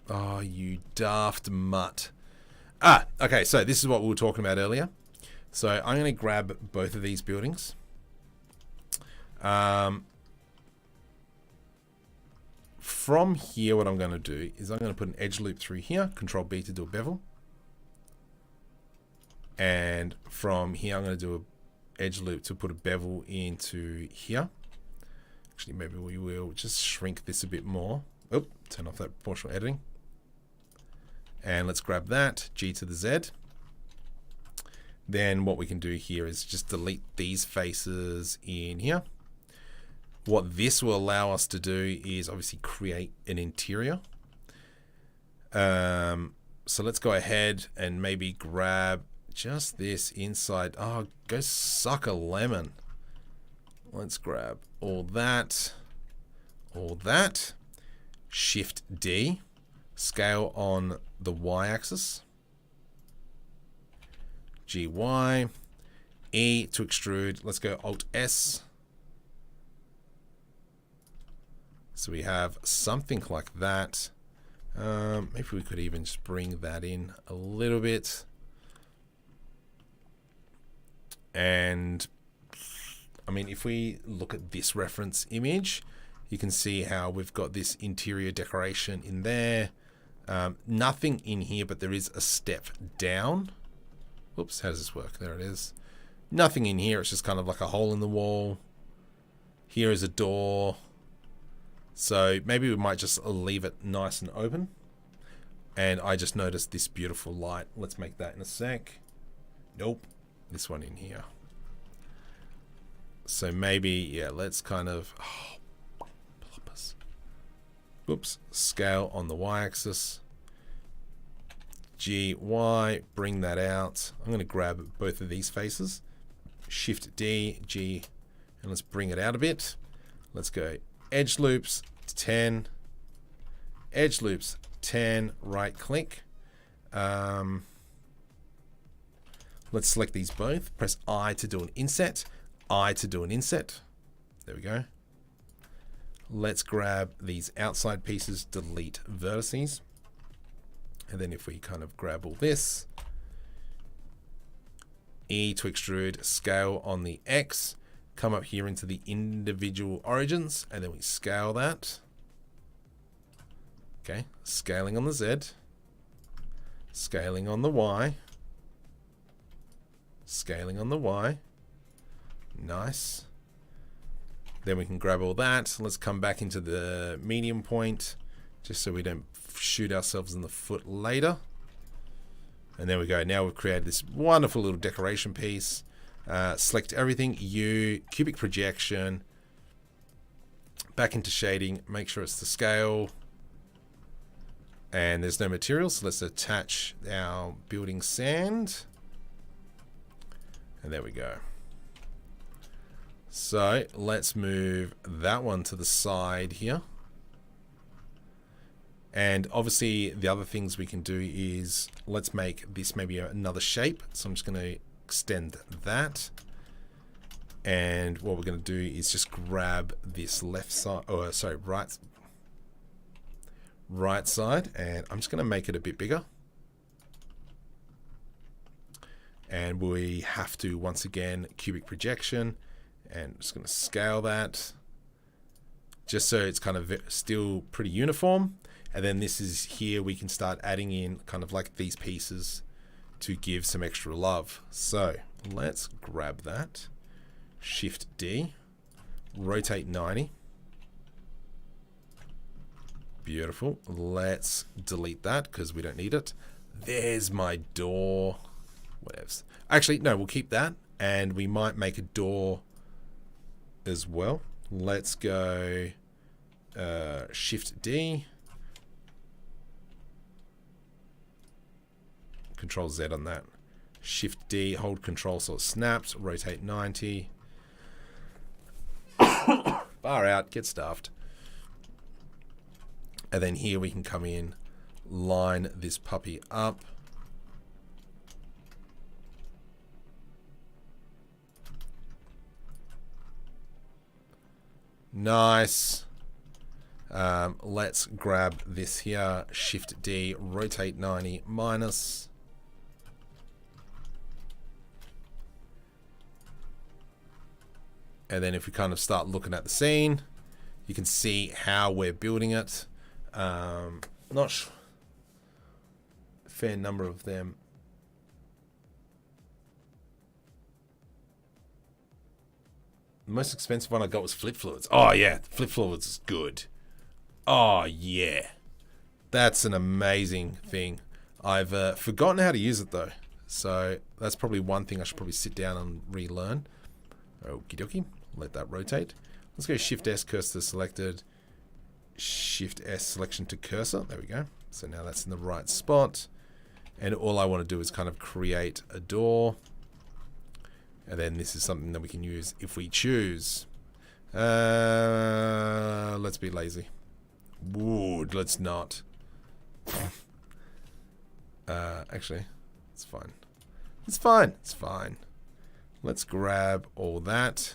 Oh, you daft mutt. Okay, so this is what we were talking about earlier. So I'm going to grab both of these buildings. From here, what I'm going to do is I'm going to put an edge loop through here. Control B to do a bevel. And from here, I'm going to do an edge loop to put a bevel into here. Actually, maybe we will just shrink this a bit more. Oh, turn off that proportional editing. And let's grab that, G to the Z. Then what we can do here is just delete these faces in here. What this will allow us to do is obviously create an interior. So let's go ahead and maybe grab just this inside. Oh, go suck a lemon. Let's grab all that. Shift D. Scale on the Y-axis. GY. E to extrude. Let's go Alt S. So we have something like that. Maybe we could even just bring that in a little bit. And I mean, if we look at this reference image, you can see how we've got this interior decoration in there. Nothing in here, but there is a step down. Whoops, how does this work? There it is. Nothing in here. It's just kind of like a hole in the wall. Here is a door. So maybe we might just leave it nice and open. And I just noticed this beautiful light. Let's make that in a sec. Nope. This one in here. So maybe, yeah, let's kind of... Oh, oops. Scale on the y-axis. G, Y, bring that out. I'm going to grab both of these faces. Shift D, G, and let's bring it out a bit. Let's go edge loops, 10. Edge loops, 10, right click. Let's select these both. Press I to do an inset. I to do an inset. There we go. Let's grab these outside pieces, delete vertices. And then if we kind of grab all this, E to extrude, scale on the X, come up here into the individual origins, and then we scale that. Okay, scaling on the Z, scaling on the Y, scaling on the Y. Nice. Then we can grab all that. Let's come back into the medium point, just so we don't shoot ourselves in the foot later. And there we go. Now we've created this wonderful little decoration piece. Select everything, U, cubic projection, back into shading, make sure it's to scale. And there's no materials, so let's attach our building sand. And there we go. So let's move that one to the side here. And obviously the other things we can do is, let's make this maybe another shape. So I'm just going to extend that. And what we're going to do is just grab this left side, or sorry, right side, and I'm just going to make it a bit bigger. And we have to, once again, cubic projection, and I'm just going to scale that just so it's kind of still pretty uniform. And then this is here we can start adding in kind of like these pieces to give some extra love. So let's grab that, Shift D, rotate 90. Beautiful. Let's delete that because we don't need it. There's my door. Whatevs. Actually, no, we'll keep that, and we might make a door as well. Let's go Shift D. Control Z on that. Shift D, hold Control so it snaps. Rotate 90. Far out, get stuffed. And then here we can come in, line this puppy up. Nice. Let's grab this here, Shift D, rotate 90 minus. And then if we kind of start looking at the scene, you can see how we're building it. Not sure. Fair number of them. The most expensive one I got was flip fluids. Oh yeah, flip fluids is good. Oh yeah, that's an amazing thing. I've forgotten how to use it though, so that's probably one thing I should probably sit down and relearn. Okie dokie, let that rotate. Let's go Shift S, cursor selected. Shift S, selection to cursor. There we go. So now that's in the right spot. And all I want to do is kind of create a door. And then this is something that we can use if we choose. Let's be lazy. Wood, let's not. Actually, it's fine. It's fine. It's fine. Let's grab all that.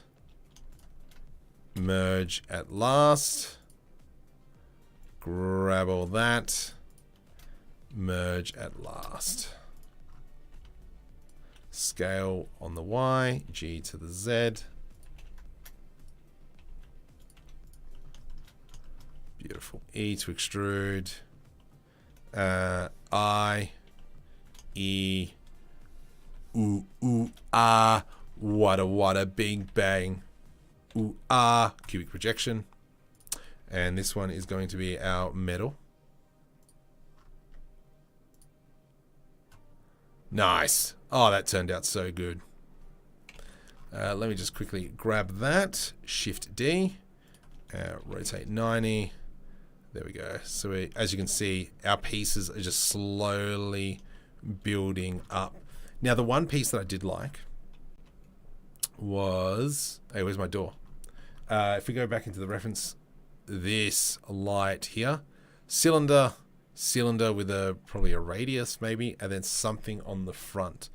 Merge at last. Grab all that. Merge at last. Scale on the Y, G to the Z. Beautiful. E to extrude. I, E, ooh, ooh, ah, what a big bang. Ooh, ah, cubic projection. And this one is going to be our metal. Nice. Oh, that turned out so good. Let me just quickly grab that. Shift D. Rotate 90. There we go. So as you can see, our pieces are just slowly building up. Now, the one piece that I did like was... Hey, where's my door? If we go back into the reference, this light here. Cylinder with probably a radius maybe, and then something on the front.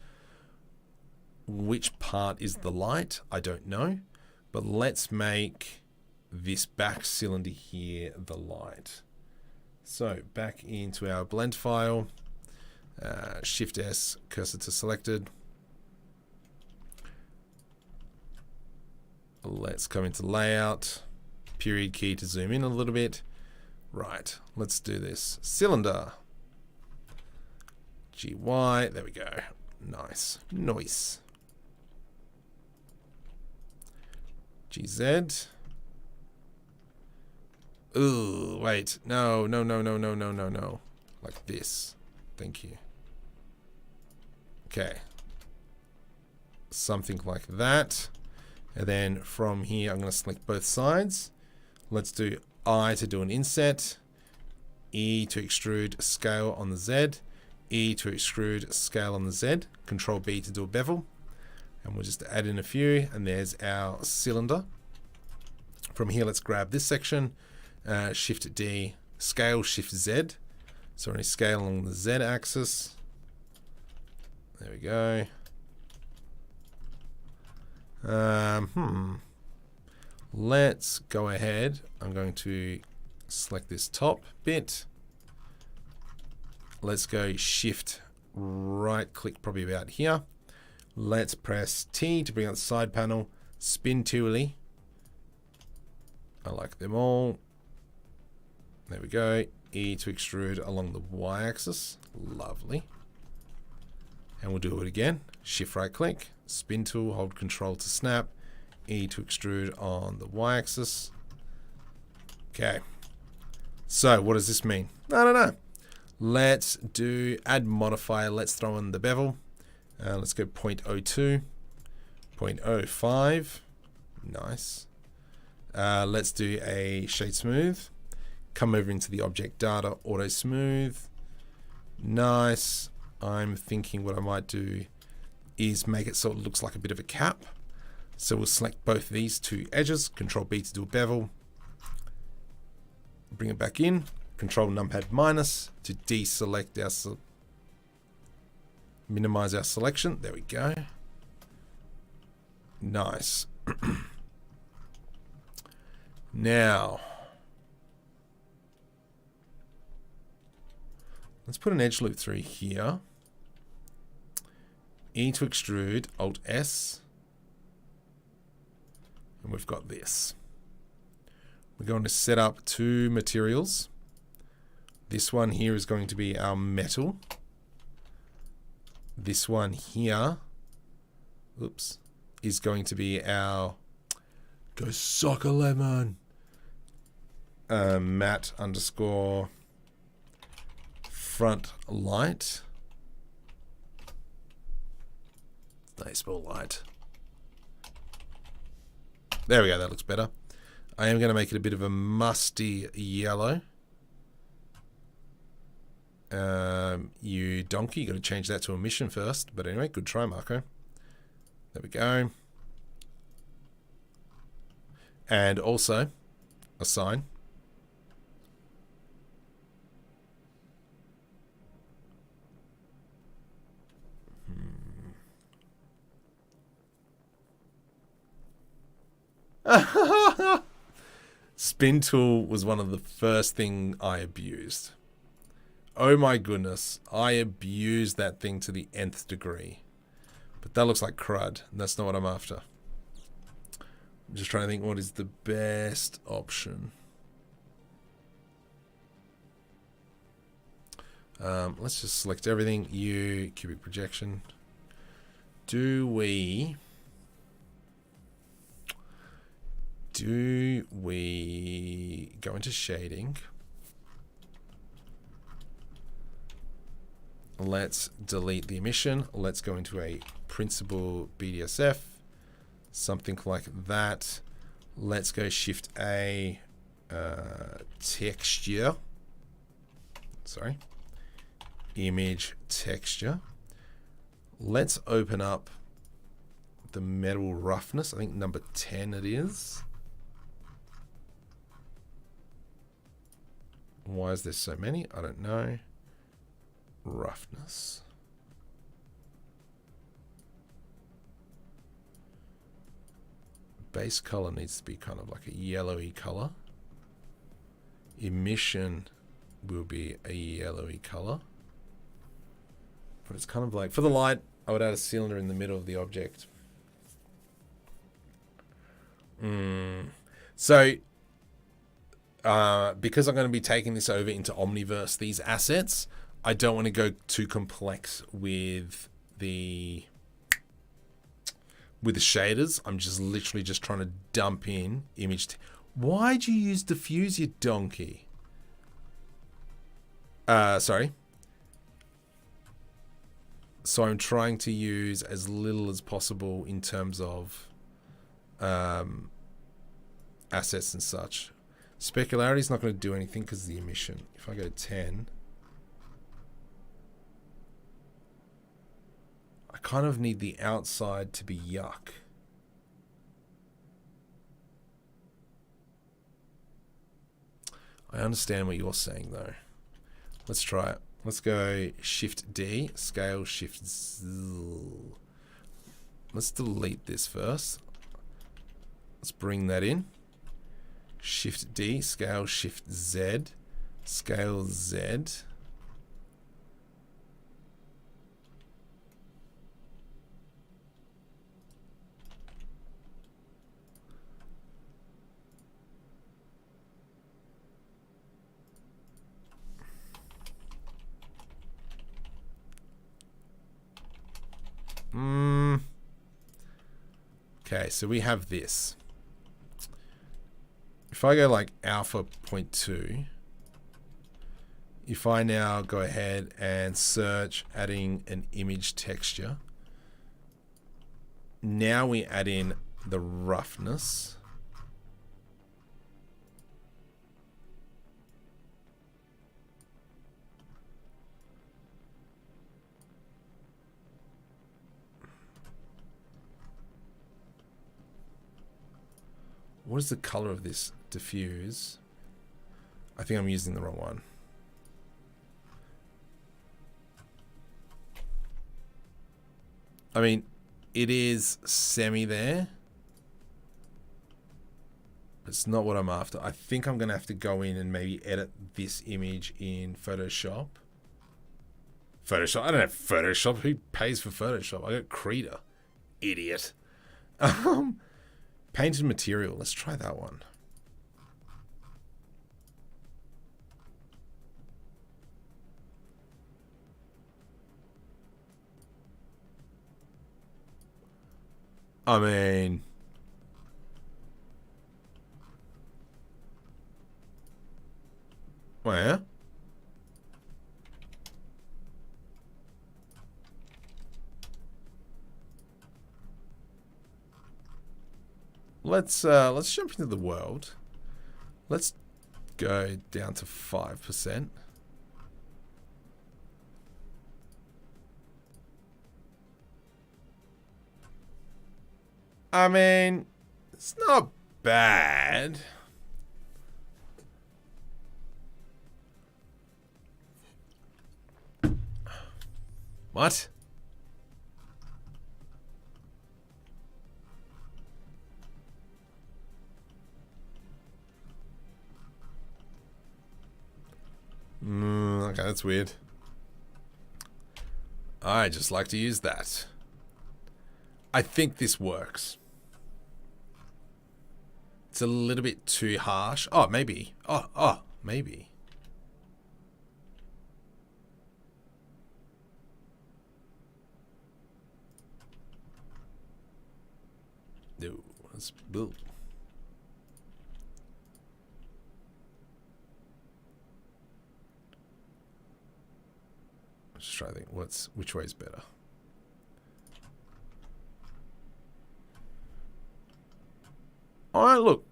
Which part is the light? I don't know. But let's make this back cylinder here the light. So back into our blend file, Shift S, cursor to selected. Let's come into layout, period key to zoom in a little bit. Right, let's do this. Cylinder, GY, there we go. Nice, nice. GZ. Ooh, wait. No. Like this. Thank you. Okay. Something like that. And then from here, I'm going to select both sides. Let's do I to do an inset. E to extrude scale on the Z. E to extrude scale on the Z. Control B to do a bevel. And we'll just add in a few. And there's our cylinder. From here, let's grab this section. Shift D, scale, Shift Z. So only scale along the Z axis. There we go. Let's go ahead. I'm going to select this top bit. Let's go Shift right click probably about here. Let's press T to bring out the side panel. Spin toolly. I like them all. There we go. E to extrude along the y-axis. Lovely. And we'll do it again. Shift right click. Spin tool. Hold control to snap. E to extrude on the y-axis. Okay. So what does this mean? I don't know. Let's do add modifier. Let's throw in the bevel. Let's go 0.02. 0.05. Nice. Let's do a shade smooth. Come over into the object data, auto smooth. Nice. I'm thinking what I might do is make it so it looks like a bit of a cap. So we'll select both these two edges, Control B to do a bevel. Bring it back in, Control numpad minus to deselect our, minimize our selection. There we go. Nice. Now, let's put an edge loop through here. E to extrude, Alt S. And we've got this. We're going to set up two materials. This one here is going to be our metal. This one here, oops, is going to be our, go suck a lemon, matte underscore front light. Nice more light. There we go, that looks better. I am going to make it a bit of a musty yellow. You donkey, you got to change that to emission first. But anyway, good try, Marco. There we go. And also a sign. Spin tool was one of the first thing I abused. Oh my goodness, I abused that thing to the nth degree. But that looks like crud, and that's not what I'm after. I'm just trying to think what is the best option. Let's just select everything. U, cubic projection. Do we go into shading? Let's delete the emission. Let's go into a principal BDSF, something like that. Let's go Shift A, texture. Sorry, image texture. Let's open up the metal roughness. I think number 10 it is. Why is there so many? I don't know. Roughness. Base color needs to be kind of like a yellowy color. Emission will be a yellowy color. But it's kind of like, for the light, I would add a cylinder in the middle of the object. So, because I'm going to be taking this over into Omniverse, these assets, I don't want to go too complex with the shaders. I'm just literally just trying to dump in image. Why'd you use diffuse, you donkey? Sorry. So I'm trying to use as little as possible in terms of assets and such. Specularity is not going to do anything because of the emission. If I go 10, I kind of need the outside to be yuck. I understand what you're saying though. Let's try it. Let's go Shift D, scale Shift Z. Let's delete this first. Let's bring that in. Shift D, scale Shift Z, scale Z. Okay, so we have this. If I go like alpha 0.2, if I now go ahead and search adding an image texture, now we add in the roughness. What is the color of this diffuse? I think I'm using the wrong one. I mean, it is semi there. It's not what I'm after. I think I'm going to have to go in and maybe edit this image in Photoshop. Photoshop? I don't have Photoshop. Who pays for Photoshop? I got Krita. Idiot. Painted material. Let's try that one. I mean, where? Let's jump into the world. Let's go down to 5%. I mean, it's not bad. What? Okay, that's weird. I just like to use that. I think this works. It's a little bit too harsh. Oh, maybe. Oh, maybe. No, let's build. just trying to think which way is better. Alright, look.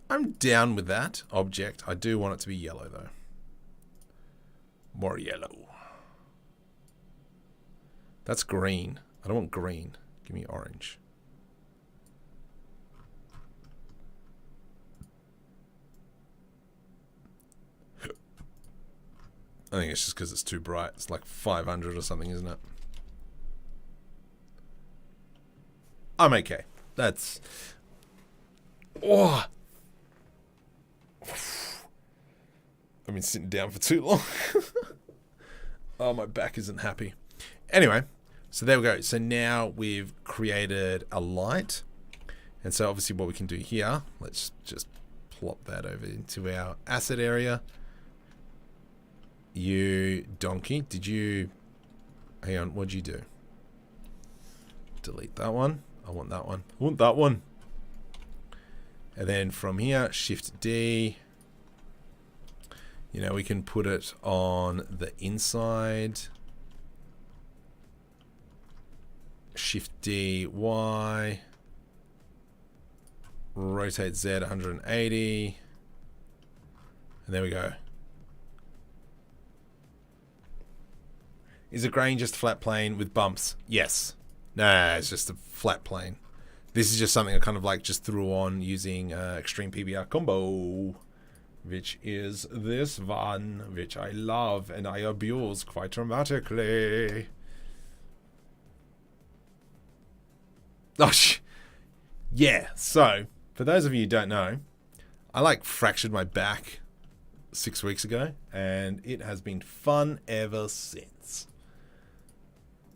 I'm down with that object. I do want it to be yellow though. More yellow. That's green. I don't want green. Give me orange. I think it's just because it's too bright. It's like 500 or something, isn't it? I'm okay. That's... Oh! I've been sitting down for too long. Oh, my back isn't happy. Anyway, so there we go. So now we've created a light. And so obviously what we can do here, let's just plop that over into our asset area. You donkey, did you... Hang on, what'd you do? Delete that one. I want that one. I want that one. And then from here, Shift D. You know, we can put it on the inside. Shift D, Y. Rotate Z 180. And there we go. Is a grain just a flat plane with bumps? Yes. Nah, it's just a flat plane. This is just something I kind of like just threw on using Extreme PBR Combo, which is this one, which I love and I abuse quite dramatically. Oh, yeah. So, for those of you who don't know, I like fractured my back 6 weeks ago, and it has been fun ever since.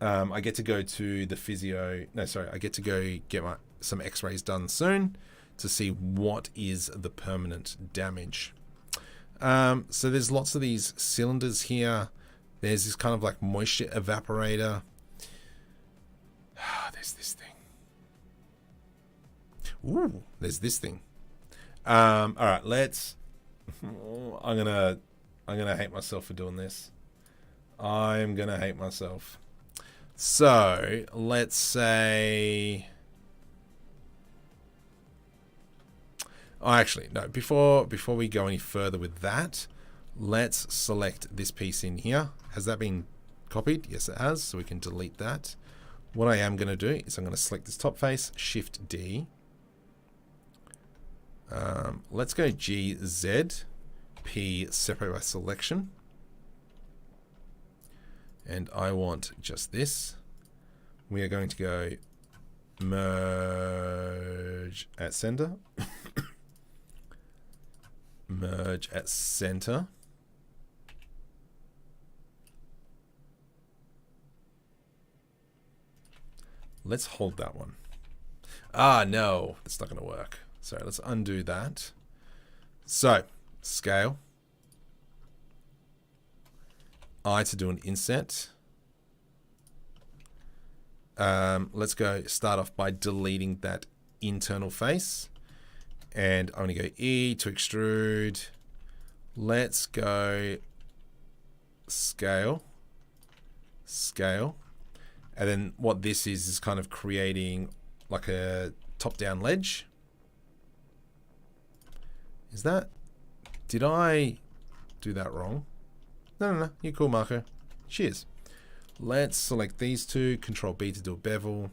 I get to go to the physio. No, sorry. I get to go get some x-rays done soon to see what is the permanent damage. So there's lots of these cylinders here. There's this kind of like moisture evaporator. There's this thing. Ooh, there's this thing. All right, let's... I'm gonna hate myself for doing this. I'm gonna hate myself. So let's say, oh, actually, no, before we go any further with that, let's select this piece in here. Has that been copied? Yes, it has. So we can delete that. What I am going to do is I'm going to select this top face, Shift D. Let's go G, Z, P, separate by selection. And I want just this. We are going to go merge at center. Merge at center. Let's hold that one. Ah, no, that's not going to work. So let's undo that. So, scale. I to do an inset. Let's go start off by deleting that internal face. And I'm going to go E to extrude. Let's go scale. Scale. And then what this is kind of creating like a top-down ledge. Is that... Did I do that wrong? No, you're cool, Marco. Cheers. Let's select these two, Control B to do a bevel.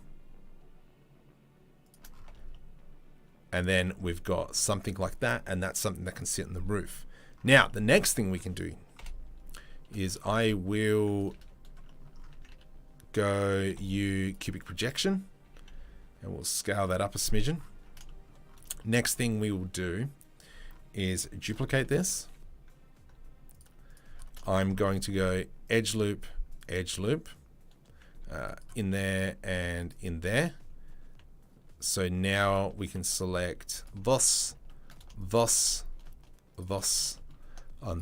And then we've got something like that, and that's something that can sit on the roof. Now, the next thing we can do is I will go U cubic projection, and we'll scale that up a smidgen. Next thing we will do is duplicate this. I'm going to go edge loop, in there and in there. So now we can select thus, and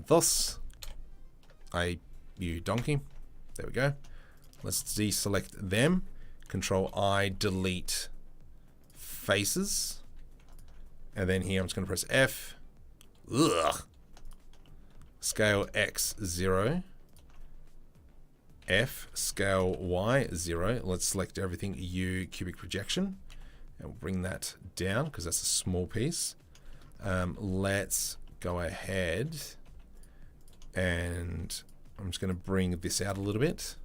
thus. You donkey. There we go. Let's deselect them. Control I, delete faces. And then here I'm just going to press F. Ugh. Scale X 0. F, scale Y, 0. Let's select everything, U, cubic projection. And we'll bring that down because that's a small piece. Let's go ahead and I'm just going to bring this out a little bit.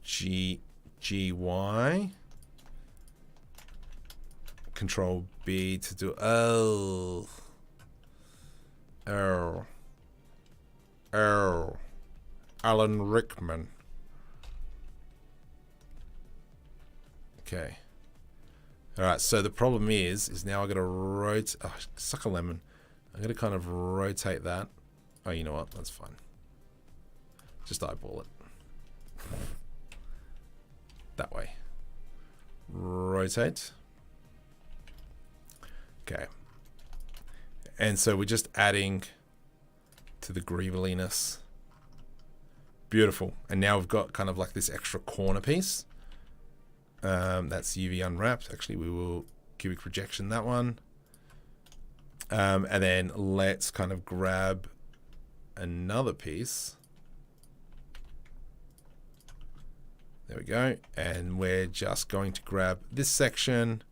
G, Y. Control B to do, oh. Alan Rickman. Okay. Alright, so the problem is now I gotta rotate, oh, suck a lemon. I'm gonna kind of rotate that. Oh, you know what? That's fine. Just eyeball it. That way. Rotate. Okay. And so we're just adding to the grieveliness. Beautiful. And now we've got kind of like this extra corner piece. That's UV unwrapped. Actually, we will cubic projection that one. And then let's kind of grab another piece. There we go. And we're just going to grab this section.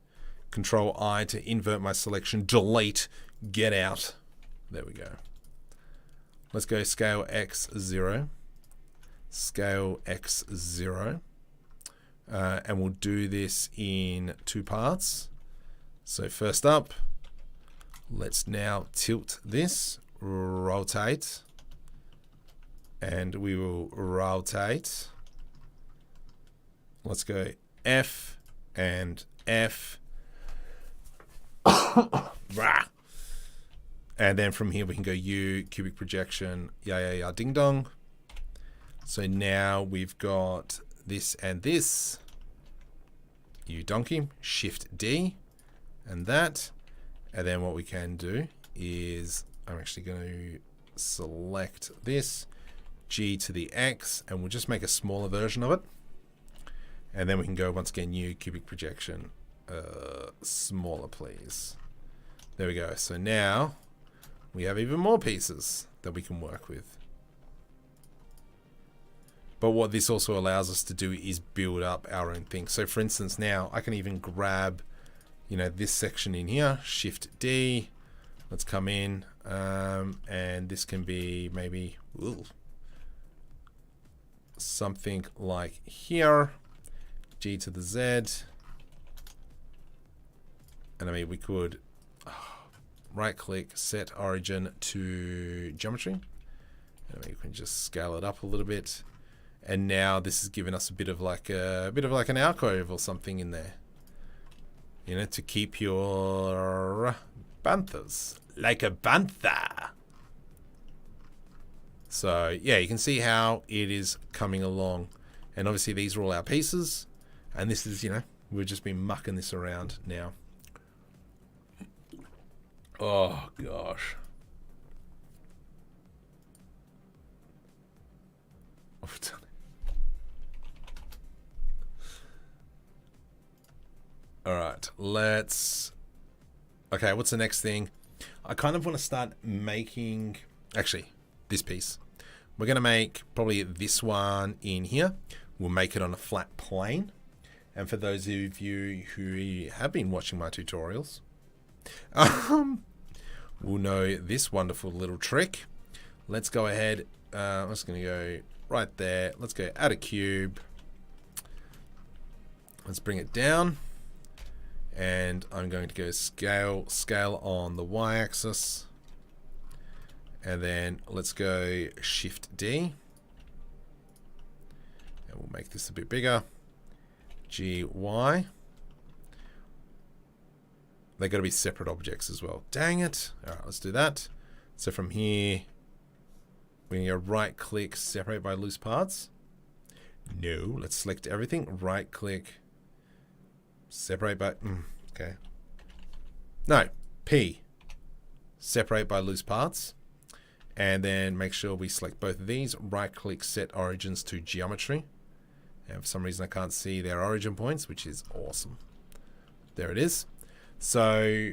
Control I to invert my selection. Delete. Get out. There we go. Let's go scale X 0. Scale X 0. And we'll do this in 2 parts. So first up, let's now tilt this, rotate, and we will rotate. Let's go F and F. And then from here we can go U, cubic projection, yeah, ding dong. So now we've got this and this. U donkey, Shift D, and that. And then what we can do is I'm actually going to select this, G to the X, and we'll just make a smaller version of it. And then we can go once again, U, cubic projection, smaller please. There we go. So now we have even more pieces that we can work with. But what this also allows us to do is build up our own thing. So for instance, now I can even grab, you know, this section in here, Shift D. Let's come in, and this can be maybe something like here, G to the Z. And I mean, we could right click, set origin to geometry. And we can just scale it up a little bit. And now this has given us a bit of like an alcove or something in there. You know, to keep your banthas like a bantha. So yeah, you can see how it is coming along. And obviously these are all our pieces. And this is, you know, we've just been mucking this around now. Oh gosh. I've done it. All right, let's. Okay, what's the next thing? I kind of want to start making. Actually, this piece. We're going to make probably this one in here. We'll make it on a flat plane. And for those of you who have been watching my tutorials, will know this wonderful little trick. Let's go ahead. I'm just going to go right there. Let's go add a cube. Let's bring it down. And I'm going to go scale on the y-axis. And then let's go Shift D. And we'll make this a bit bigger. G, Y. They've got to be separate objects as well. Dang it. All right, let's do that. So from here, we can go right click, separate by loose parts. No, let's select everything. Right click, separate by, okay. No, P, separate by loose parts. And then make sure we select both of these. Right click, set origins to geometry. And for some reason I can't see their origin points, which is awesome. There it is. So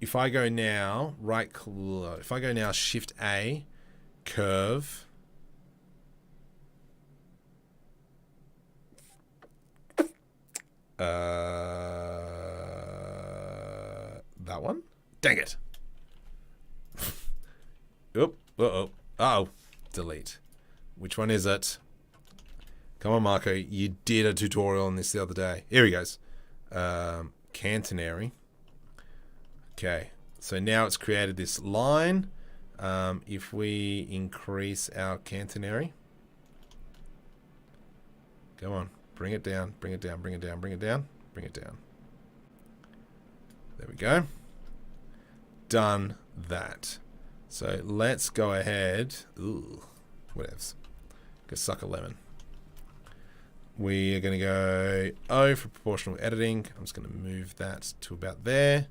if I go now, if I go now Shift A, curve, That one? Dang it. Oop. Uh-oh. Uh-oh. Delete. Which one is it? Come on, Marco. You did a tutorial on this the other day. Here he goes. Cantonary. Okay. So now it's created this line. If we increase our cantonary. Come on. Bring it down. Bring it down. Bring it down. Bring it down. Bring it down. There we go. Done that. So let's go ahead. Ooh. Whatevs. Go suck a lemon. We are going to go O for proportional editing. I'm just going to move that to about there.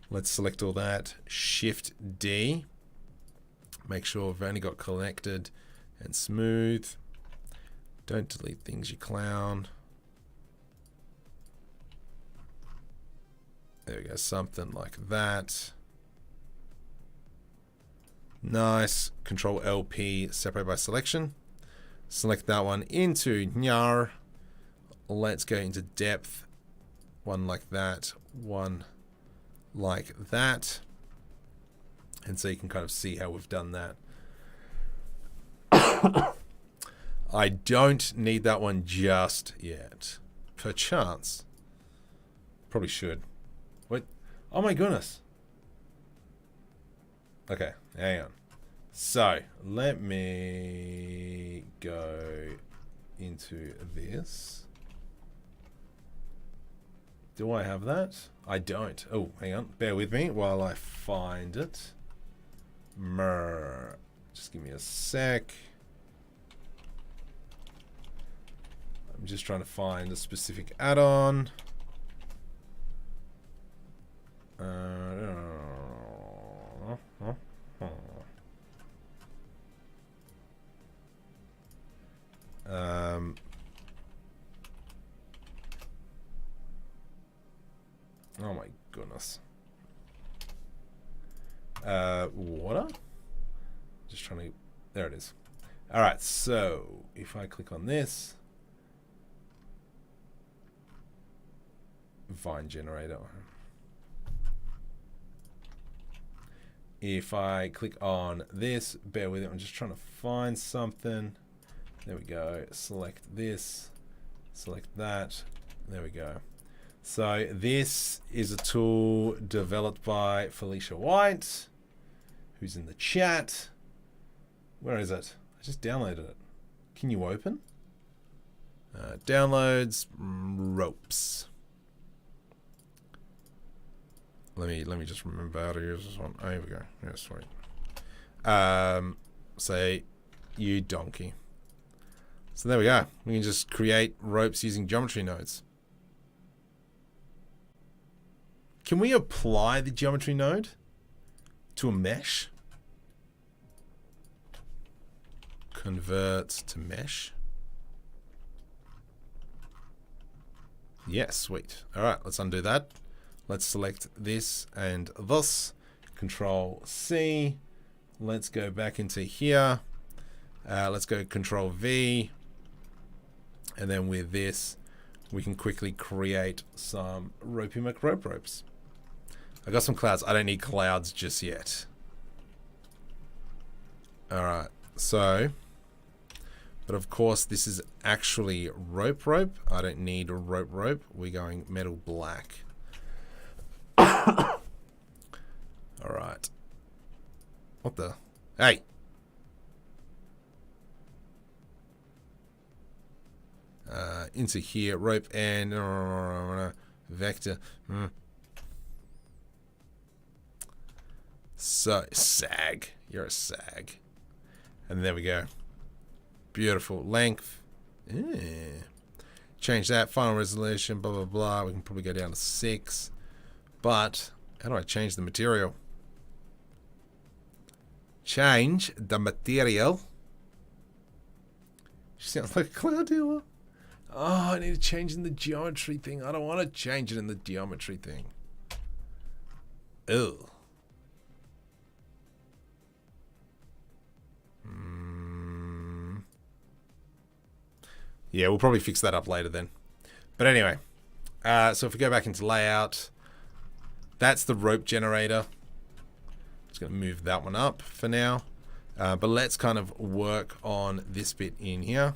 Let's select all that. Shift D. Make sure we've only got connected and smooth. Don't delete things, you clown. There we go. Something like that. Nice. Control LP, separate by selection. Select that one into Nyar. Let's go into depth. One like that. One like that. And so you can kind of see how we've done that. I don't need that one just yet. Perchance. Probably should. Wait. Oh my goodness. Okay, hang on. So, let me go into this. Do I have that? I don't. Oh, hang on. Bear with me while I find it. Just give me a sec. I'm just trying to find a specific add-on. Oh my goodness. Water? Just trying to... There it is. Alright, so if I click on this... Vine generator. If I click on this, bear with it, I'm just trying to find something. There we go. Select this, select that. There we go. So this is a tool developed by Felicia White, who's in the chat. Where is it? I just downloaded it. Can you open? Downloads, ropes. Let me just remember how to use this one. Oh, here we go. Yeah, sweet. Say, you donkey. So there we go. We can just create ropes using geometry nodes. Can we apply the geometry node to a mesh? Convert to mesh. Yes, sweet. All right, let's undo that. Let's select this and this. Control C. Let's go back into here. Let's go Control V. And then with this, we can quickly create some ropey McRope ropes. I got some clouds. I don't need clouds just yet. Alright, so... But of course, this is actually rope. I don't need a rope. We're going metal black. Alright. What the? Hey! Into here, rope and vector. So, sag. You're a sag. And there we go. Beautiful. Length. Change that. Final resolution, blah, blah, blah. We can probably go down to 6. But, how do I change the material? Change the material. She sounds like a cloud dealer. Oh, I need to change in the geometry thing. I don't want to change it in the geometry thing. Ew. Yeah, we'll probably fix that up later then. But anyway, So if we go back into layout, that's the rope generator. Just going to move that one up for now. But let's kind of work on this bit in here.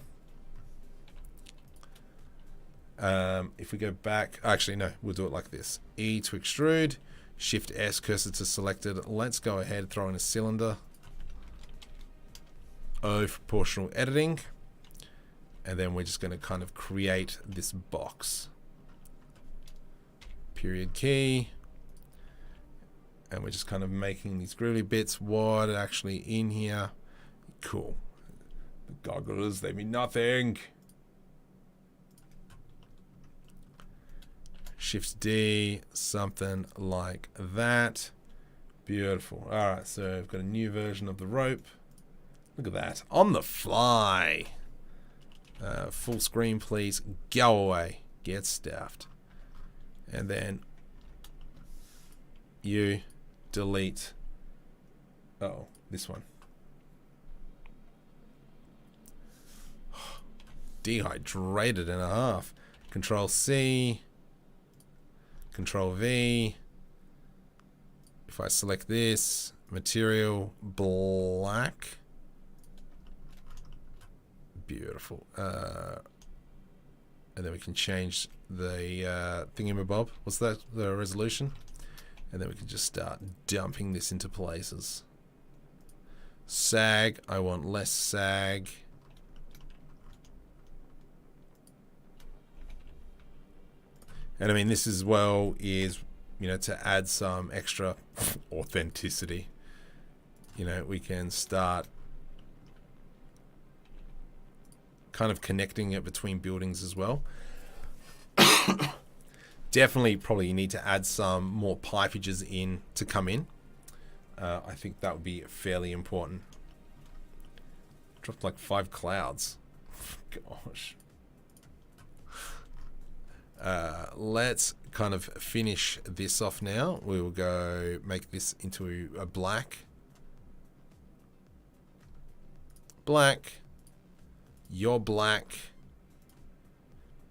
If we go back, actually no, we'll do it like this. E to extrude, Shift S, cursor to selected. Let's go ahead, throw in a cylinder. O for proportional editing. And then we're just going to kind of create this box. Period key. And we're just kind of making these groovy bits. What actually in here? Cool. The goggles, they mean nothing. Shift D, something like that. Beautiful. All right, so I've got a new version of the rope. Look at that. On the fly. Full screen, please. Go away. Get stuffed. And then you delete. Oh, this one. Dehydrated and a half. Control C. Control V. If I select this, material black. Beautiful. And then we can change the thingamabob. What's that? The resolution. And then we can just start dumping this into places. Sag. I want less sag. And I mean, this as well is, you know, to add some extra authenticity. You know, we can start kind of connecting it between buildings as well. Definitely, probably you need to add some more pipages in to come in. I think that would be fairly important. Dropped like 5 clouds. Gosh. Let's kind of finish this off now. We will go make this into a black. Black. You're black.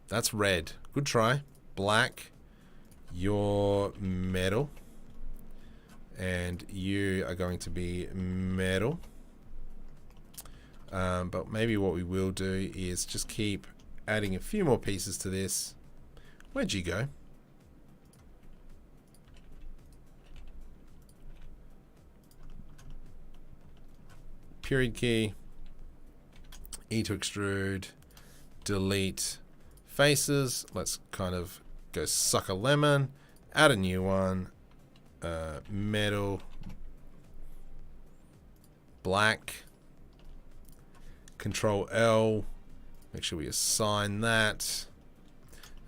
That's red. Good try. Black. You're metal. And you are going to be metal. But maybe what we will do is just keep adding a few more pieces to this. Where'd you go? Period key. E to extrude. Delete faces. Let's kind of go suck a lemon. Add a new one. Metal. Black. Control L. Make sure we assign that.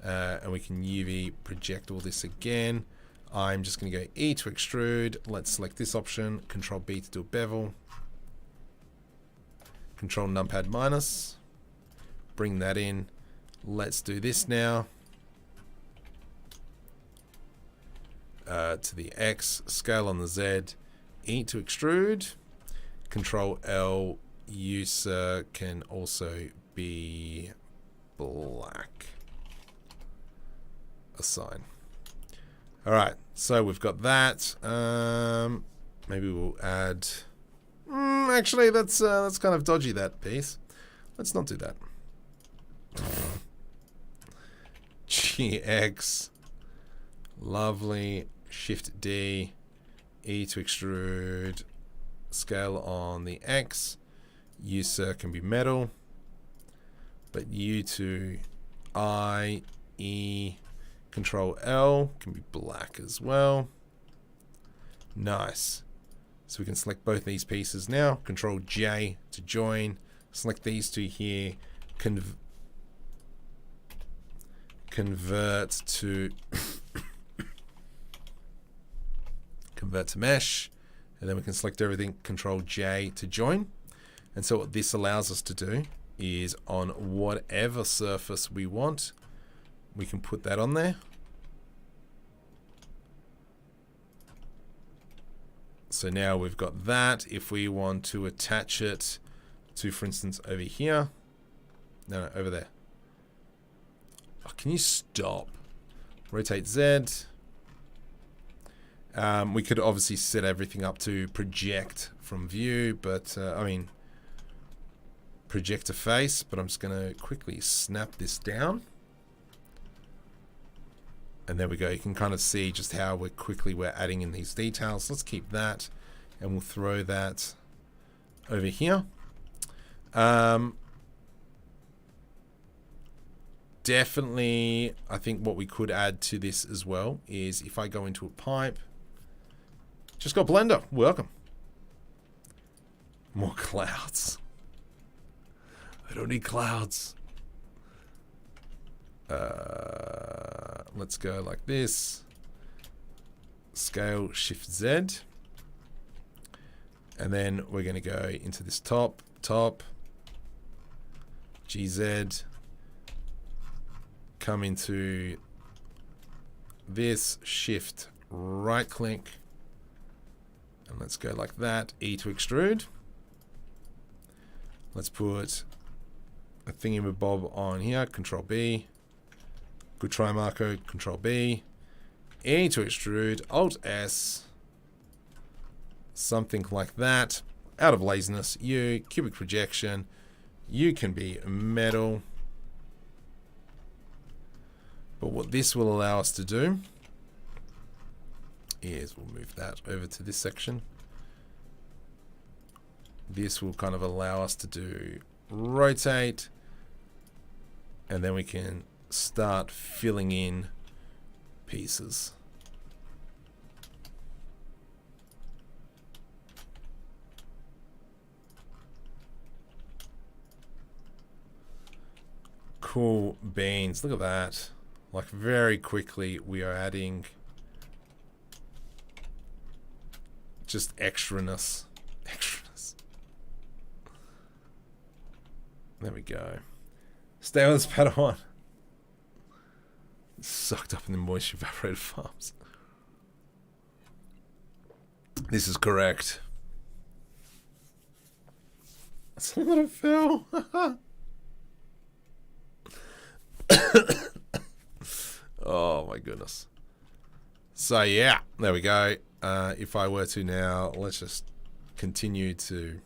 And we can UV project all this again. I'm just going to go E to extrude. Let's select this option. Control B to do a bevel. Control numpad minus. Bring that in. Let's do this now. To the X. Scale on the Z. E to extrude. Control L. User can also be black. Assign. Alright, so we've got that. Maybe we'll add... actually, that's kind of dodgy, that piece. Let's not do that. GX. Lovely. Shift D. E to extrude. Scale on the X. User can be metal. But U to I, E... Control L can be black as well. Nice. So we can select both these pieces now. Control J to join. Select these two here. Convert to convert to mesh. And then we can select everything. Control J to join. And so what this allows us to do is on whatever surface we want, we can put that on there. So now we've got that. If we want to attach it to, for instance, over here. No, over there. Oh, can you stop? rotate Z. We could obviously set everything up to project from view, but I mean, project to face, but I'm just going to quickly snap this down. And there we go. You can kind of see just how we're adding in these details. Let's keep that, and we'll throw that over here. Definitely, I think what we could add to this as well is if I go into a pipe, just got Blender. Welcome. More clouds. I don't need clouds. Let's go like this. Scale Shift Z. And then we're going to go into this top, GZ. Come into this, Shift right click. And let's go like that. E to extrude. Let's put a thingamabob on here. Control B. Good try, Marco. Control B. E to extrude. Alt S. Something like that. Out of laziness. U. Cubic projection. U can be metal. But what this will allow us to do is we'll move that over to this section. This will kind of allow us to do rotate, and then we can start filling in pieces. Cool beans. Look at that. Like, very quickly we are adding just extraness. There we go. Stay on this Padawan. Sucked up in the moisture evaporated farms. This is correct. That's a lot of fill. Oh my goodness. So yeah, there we go. If I were to now, let's just continue to,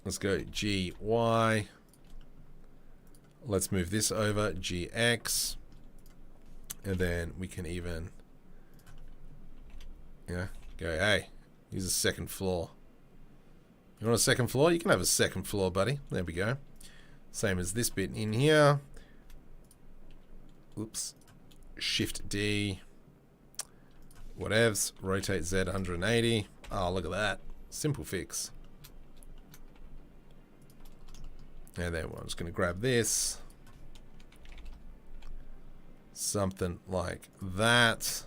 let's go GY. Let's move this over, GX. And then we can even, yeah, go, hey, here's a second floor. You want a second floor? You can have a second floor, buddy. There we go. Same as this bit in here. Oops. Shift D. Whatevs. Rotate Z 180. Oh, look at that. Simple fix. And then I'm just going to grab this. Something like that.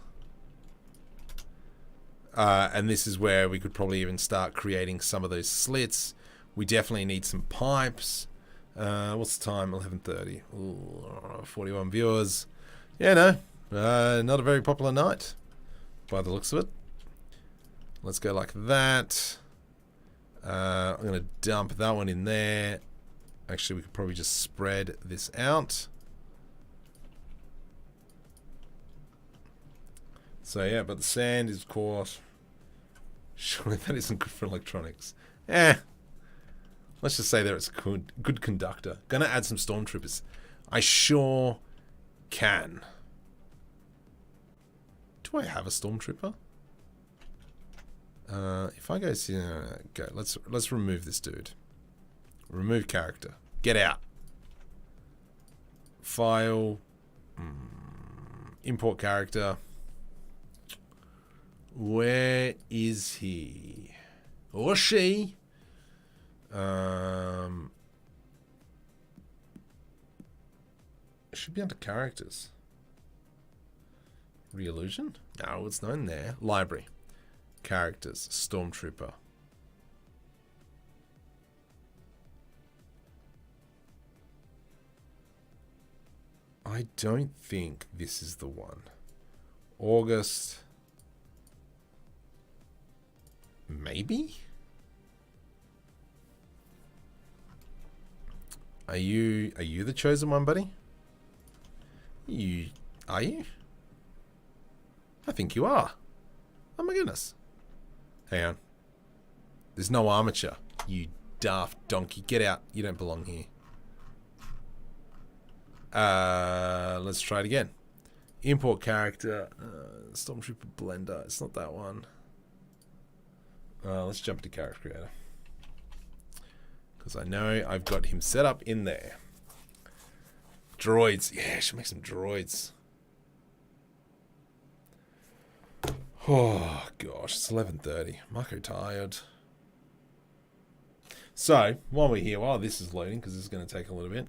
And this is where we could probably even start creating some of those slits. We definitely need some pipes. What's the time? 11:30. 41 viewers. Yeah, no. Not a very popular night, by the looks of it. Let's go like that. I'm going to dump that one in there. Actually, we could probably just spread this out. So yeah, but the sand is coarse. Surely that isn't good for electronics. Let's just say that it's a good conductor. Gonna add some Stormtroopers. I sure can. Do I have a Stormtrooper? If I go, go. Let's remove this dude. Remove character. Get out. File. Import character. Where is he? Or she? It should be under characters. Re-illusion? No, it's not in there. Library. Characters. Stormtrooper. I don't think this is the one. August. Maybe? Are you the chosen one, buddy? Are you? I think you are. Oh my goodness. Hang on. There's no armature. You daft donkey. Get out. You don't belong here. Let's try it again. Import character. Stormtrooper blender. It's not that one. Let's jump to character creator. Because I know I've got him set up in there. Droids. Yeah, I should make some droids. Oh, gosh. It's 11:30. Marco tired. So, while we're here, while this is loading, because this is going to take a little bit.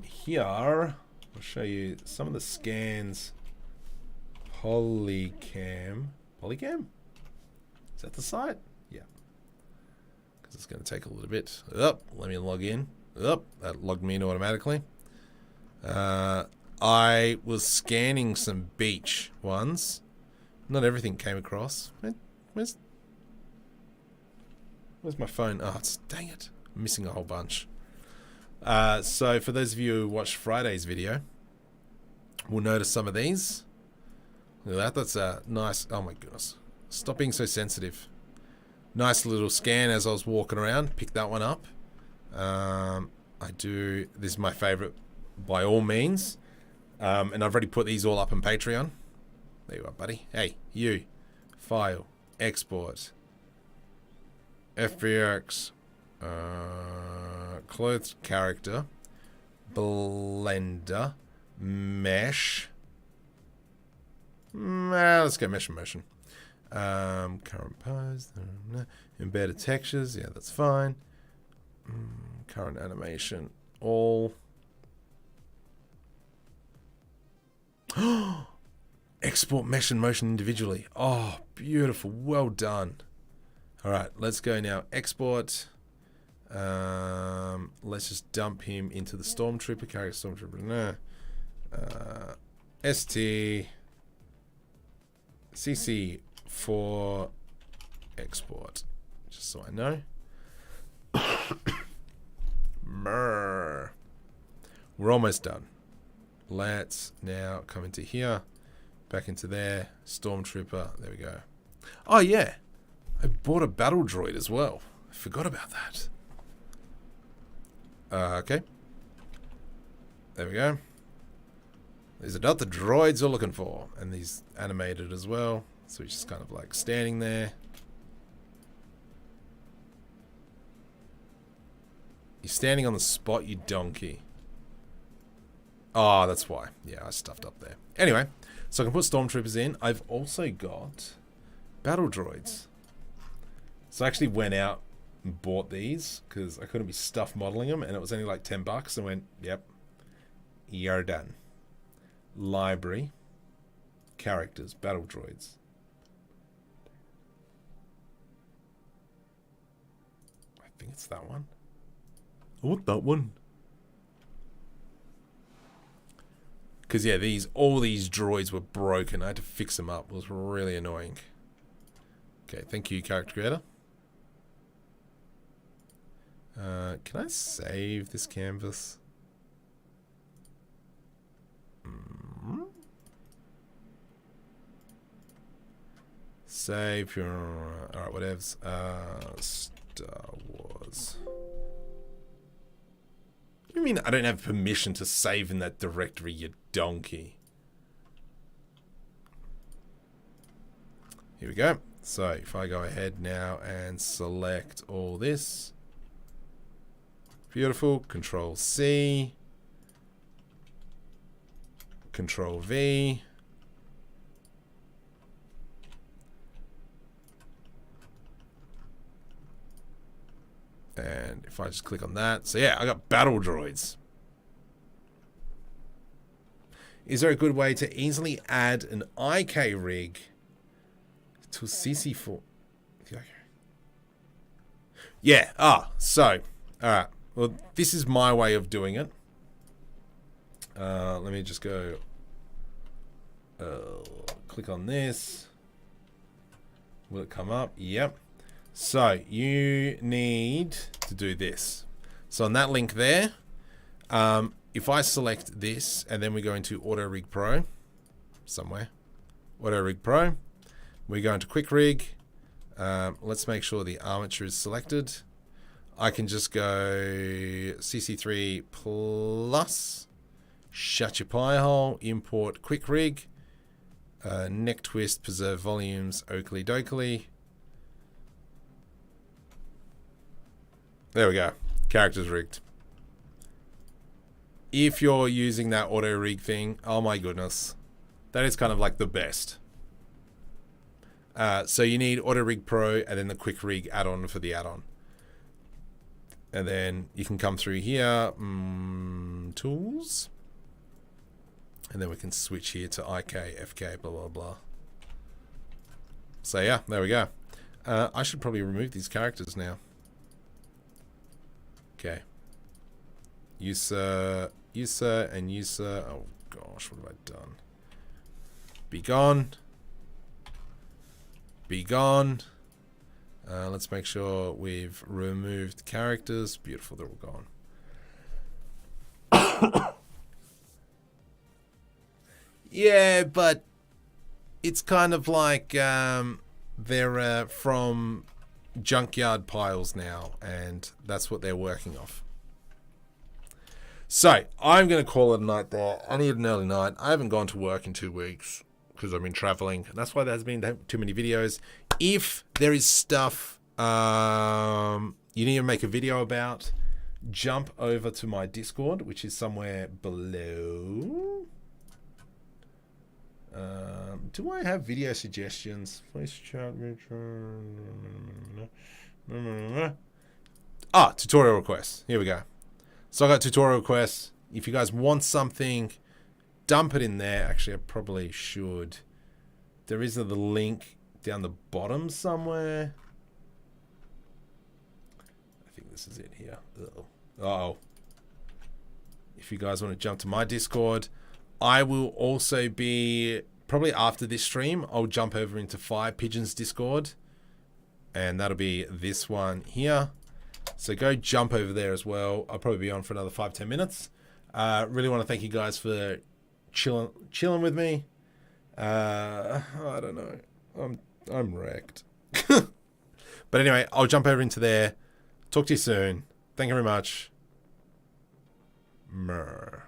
Here, I'll show you some of the scans. Polycam. Polycam? Is that the site? Yeah. Because it's going to take a little bit. Let me log in. That logged me in automatically. I was scanning some beach ones. Not everything came across. Where's my phone? Oh, dang it. I'm missing a whole bunch. So for those of you who watched Friday's video, we'll notice some of these. Look at that. That's a nice... Oh my goodness. Stop being so sensitive. Nice little scan as I was walking around. Pick that one up. This is my favorite by all means. And I've already put these all up on Patreon. There you are, buddy. Hey, you. File. Export. FBX. Clothed character. Blender. Mesh. Let's go mesh and motion. Current pose. Embedded textures. Yeah, that's fine. Current animation. All. Export mesh and motion individually. Oh, beautiful. Well done. All right, let's go now. Export. Let's just dump him into the Stormtrooper character. Stormtrooper. ST. CC for export. Just so I know. We're almost done. Let's now come into here. Back into there. Stormtrooper. There we go. Oh, yeah. I bought a battle droid as well. I forgot about that. Okay. There we go. These are not the droids we're looking for. And these animated as well. So he's just kind of like standing there. You're standing on the spot, you donkey. Oh, that's why. Yeah, I stuffed up there. Anyway, so I can put Stormtroopers in. I've also got battle droids. So I actually went out and bought these because I couldn't be stuffed modeling them, and it was only like $10. I went, yep, you're done. Library, characters, battle droids. I think it's that one. I want that one. Because, yeah, all these droids were broken. I had to fix them up. It was really annoying. Okay, thank you, character creator. Can I save this canvas? Save your... Alright, whatevs. Star Wars. What do you mean I don't have permission to save in that directory, you donkey? Here we go. So if I go ahead now and select all this. Beautiful. Control C. Control V. And if I just click on that. So yeah, I got battle droids. Is there a good way to easily add an IK rig to CC4? Yeah. So, alright. Well, this is my way of doing it. Let me just go. Click on this. Will it come up? Yep. So you need to do this. So on that link there, if I select this and then we go into Auto Rig Pro, somewhere, Auto Rig Pro, we go into Quick Rig. Let's make sure the armature is selected. I can just go CC3 plus, shut your pie hole, import Quick Rig, neck twist, preserve volumes, oakley dokley. There we go. Character's rigged. If you're using that auto rig thing, oh my goodness. That is kind of like the best. So you need Auto Rig Pro and then the Quick Rig add-on for the add-on. And then you can come through here, tools. And then we can switch here to IK, FK, blah, blah, blah. So yeah, there we go. I should probably remove these characters now. Okay. User, and user. Oh gosh, what have I done? Be gone. Be gone. Let's make sure we've removed characters. Beautiful, they're all gone. Yeah, but it's kind of like they're from junkyard piles now, and that's what they're working off. So I'm going to call it a night there. I need an early night. I haven't gone to work in 2 weeks because I've been traveling. That's why there's been too many videos. If there is stuff you need to make a video about, jump over to my Discord, which is somewhere below. Do I have video suggestions? Voice chat. Tutorial requests. Here we go. So I got tutorial requests. If you guys want something, dump it in there. Actually, I probably should. There is the link down the bottom somewhere. I think this is it here. Uh-oh. If you guys want to jump to my Discord, I will also be, probably after this stream, I'll jump over into Fire Pigeon's Discord. And that'll be this one here. So go jump over there as well. I'll probably be on for another 5-10 minutes. Really want to thank you guys for chilling with me. I don't know. I'm wrecked. But anyway, I'll jump over into there. Talk to you soon. Thank you very much. Mrr.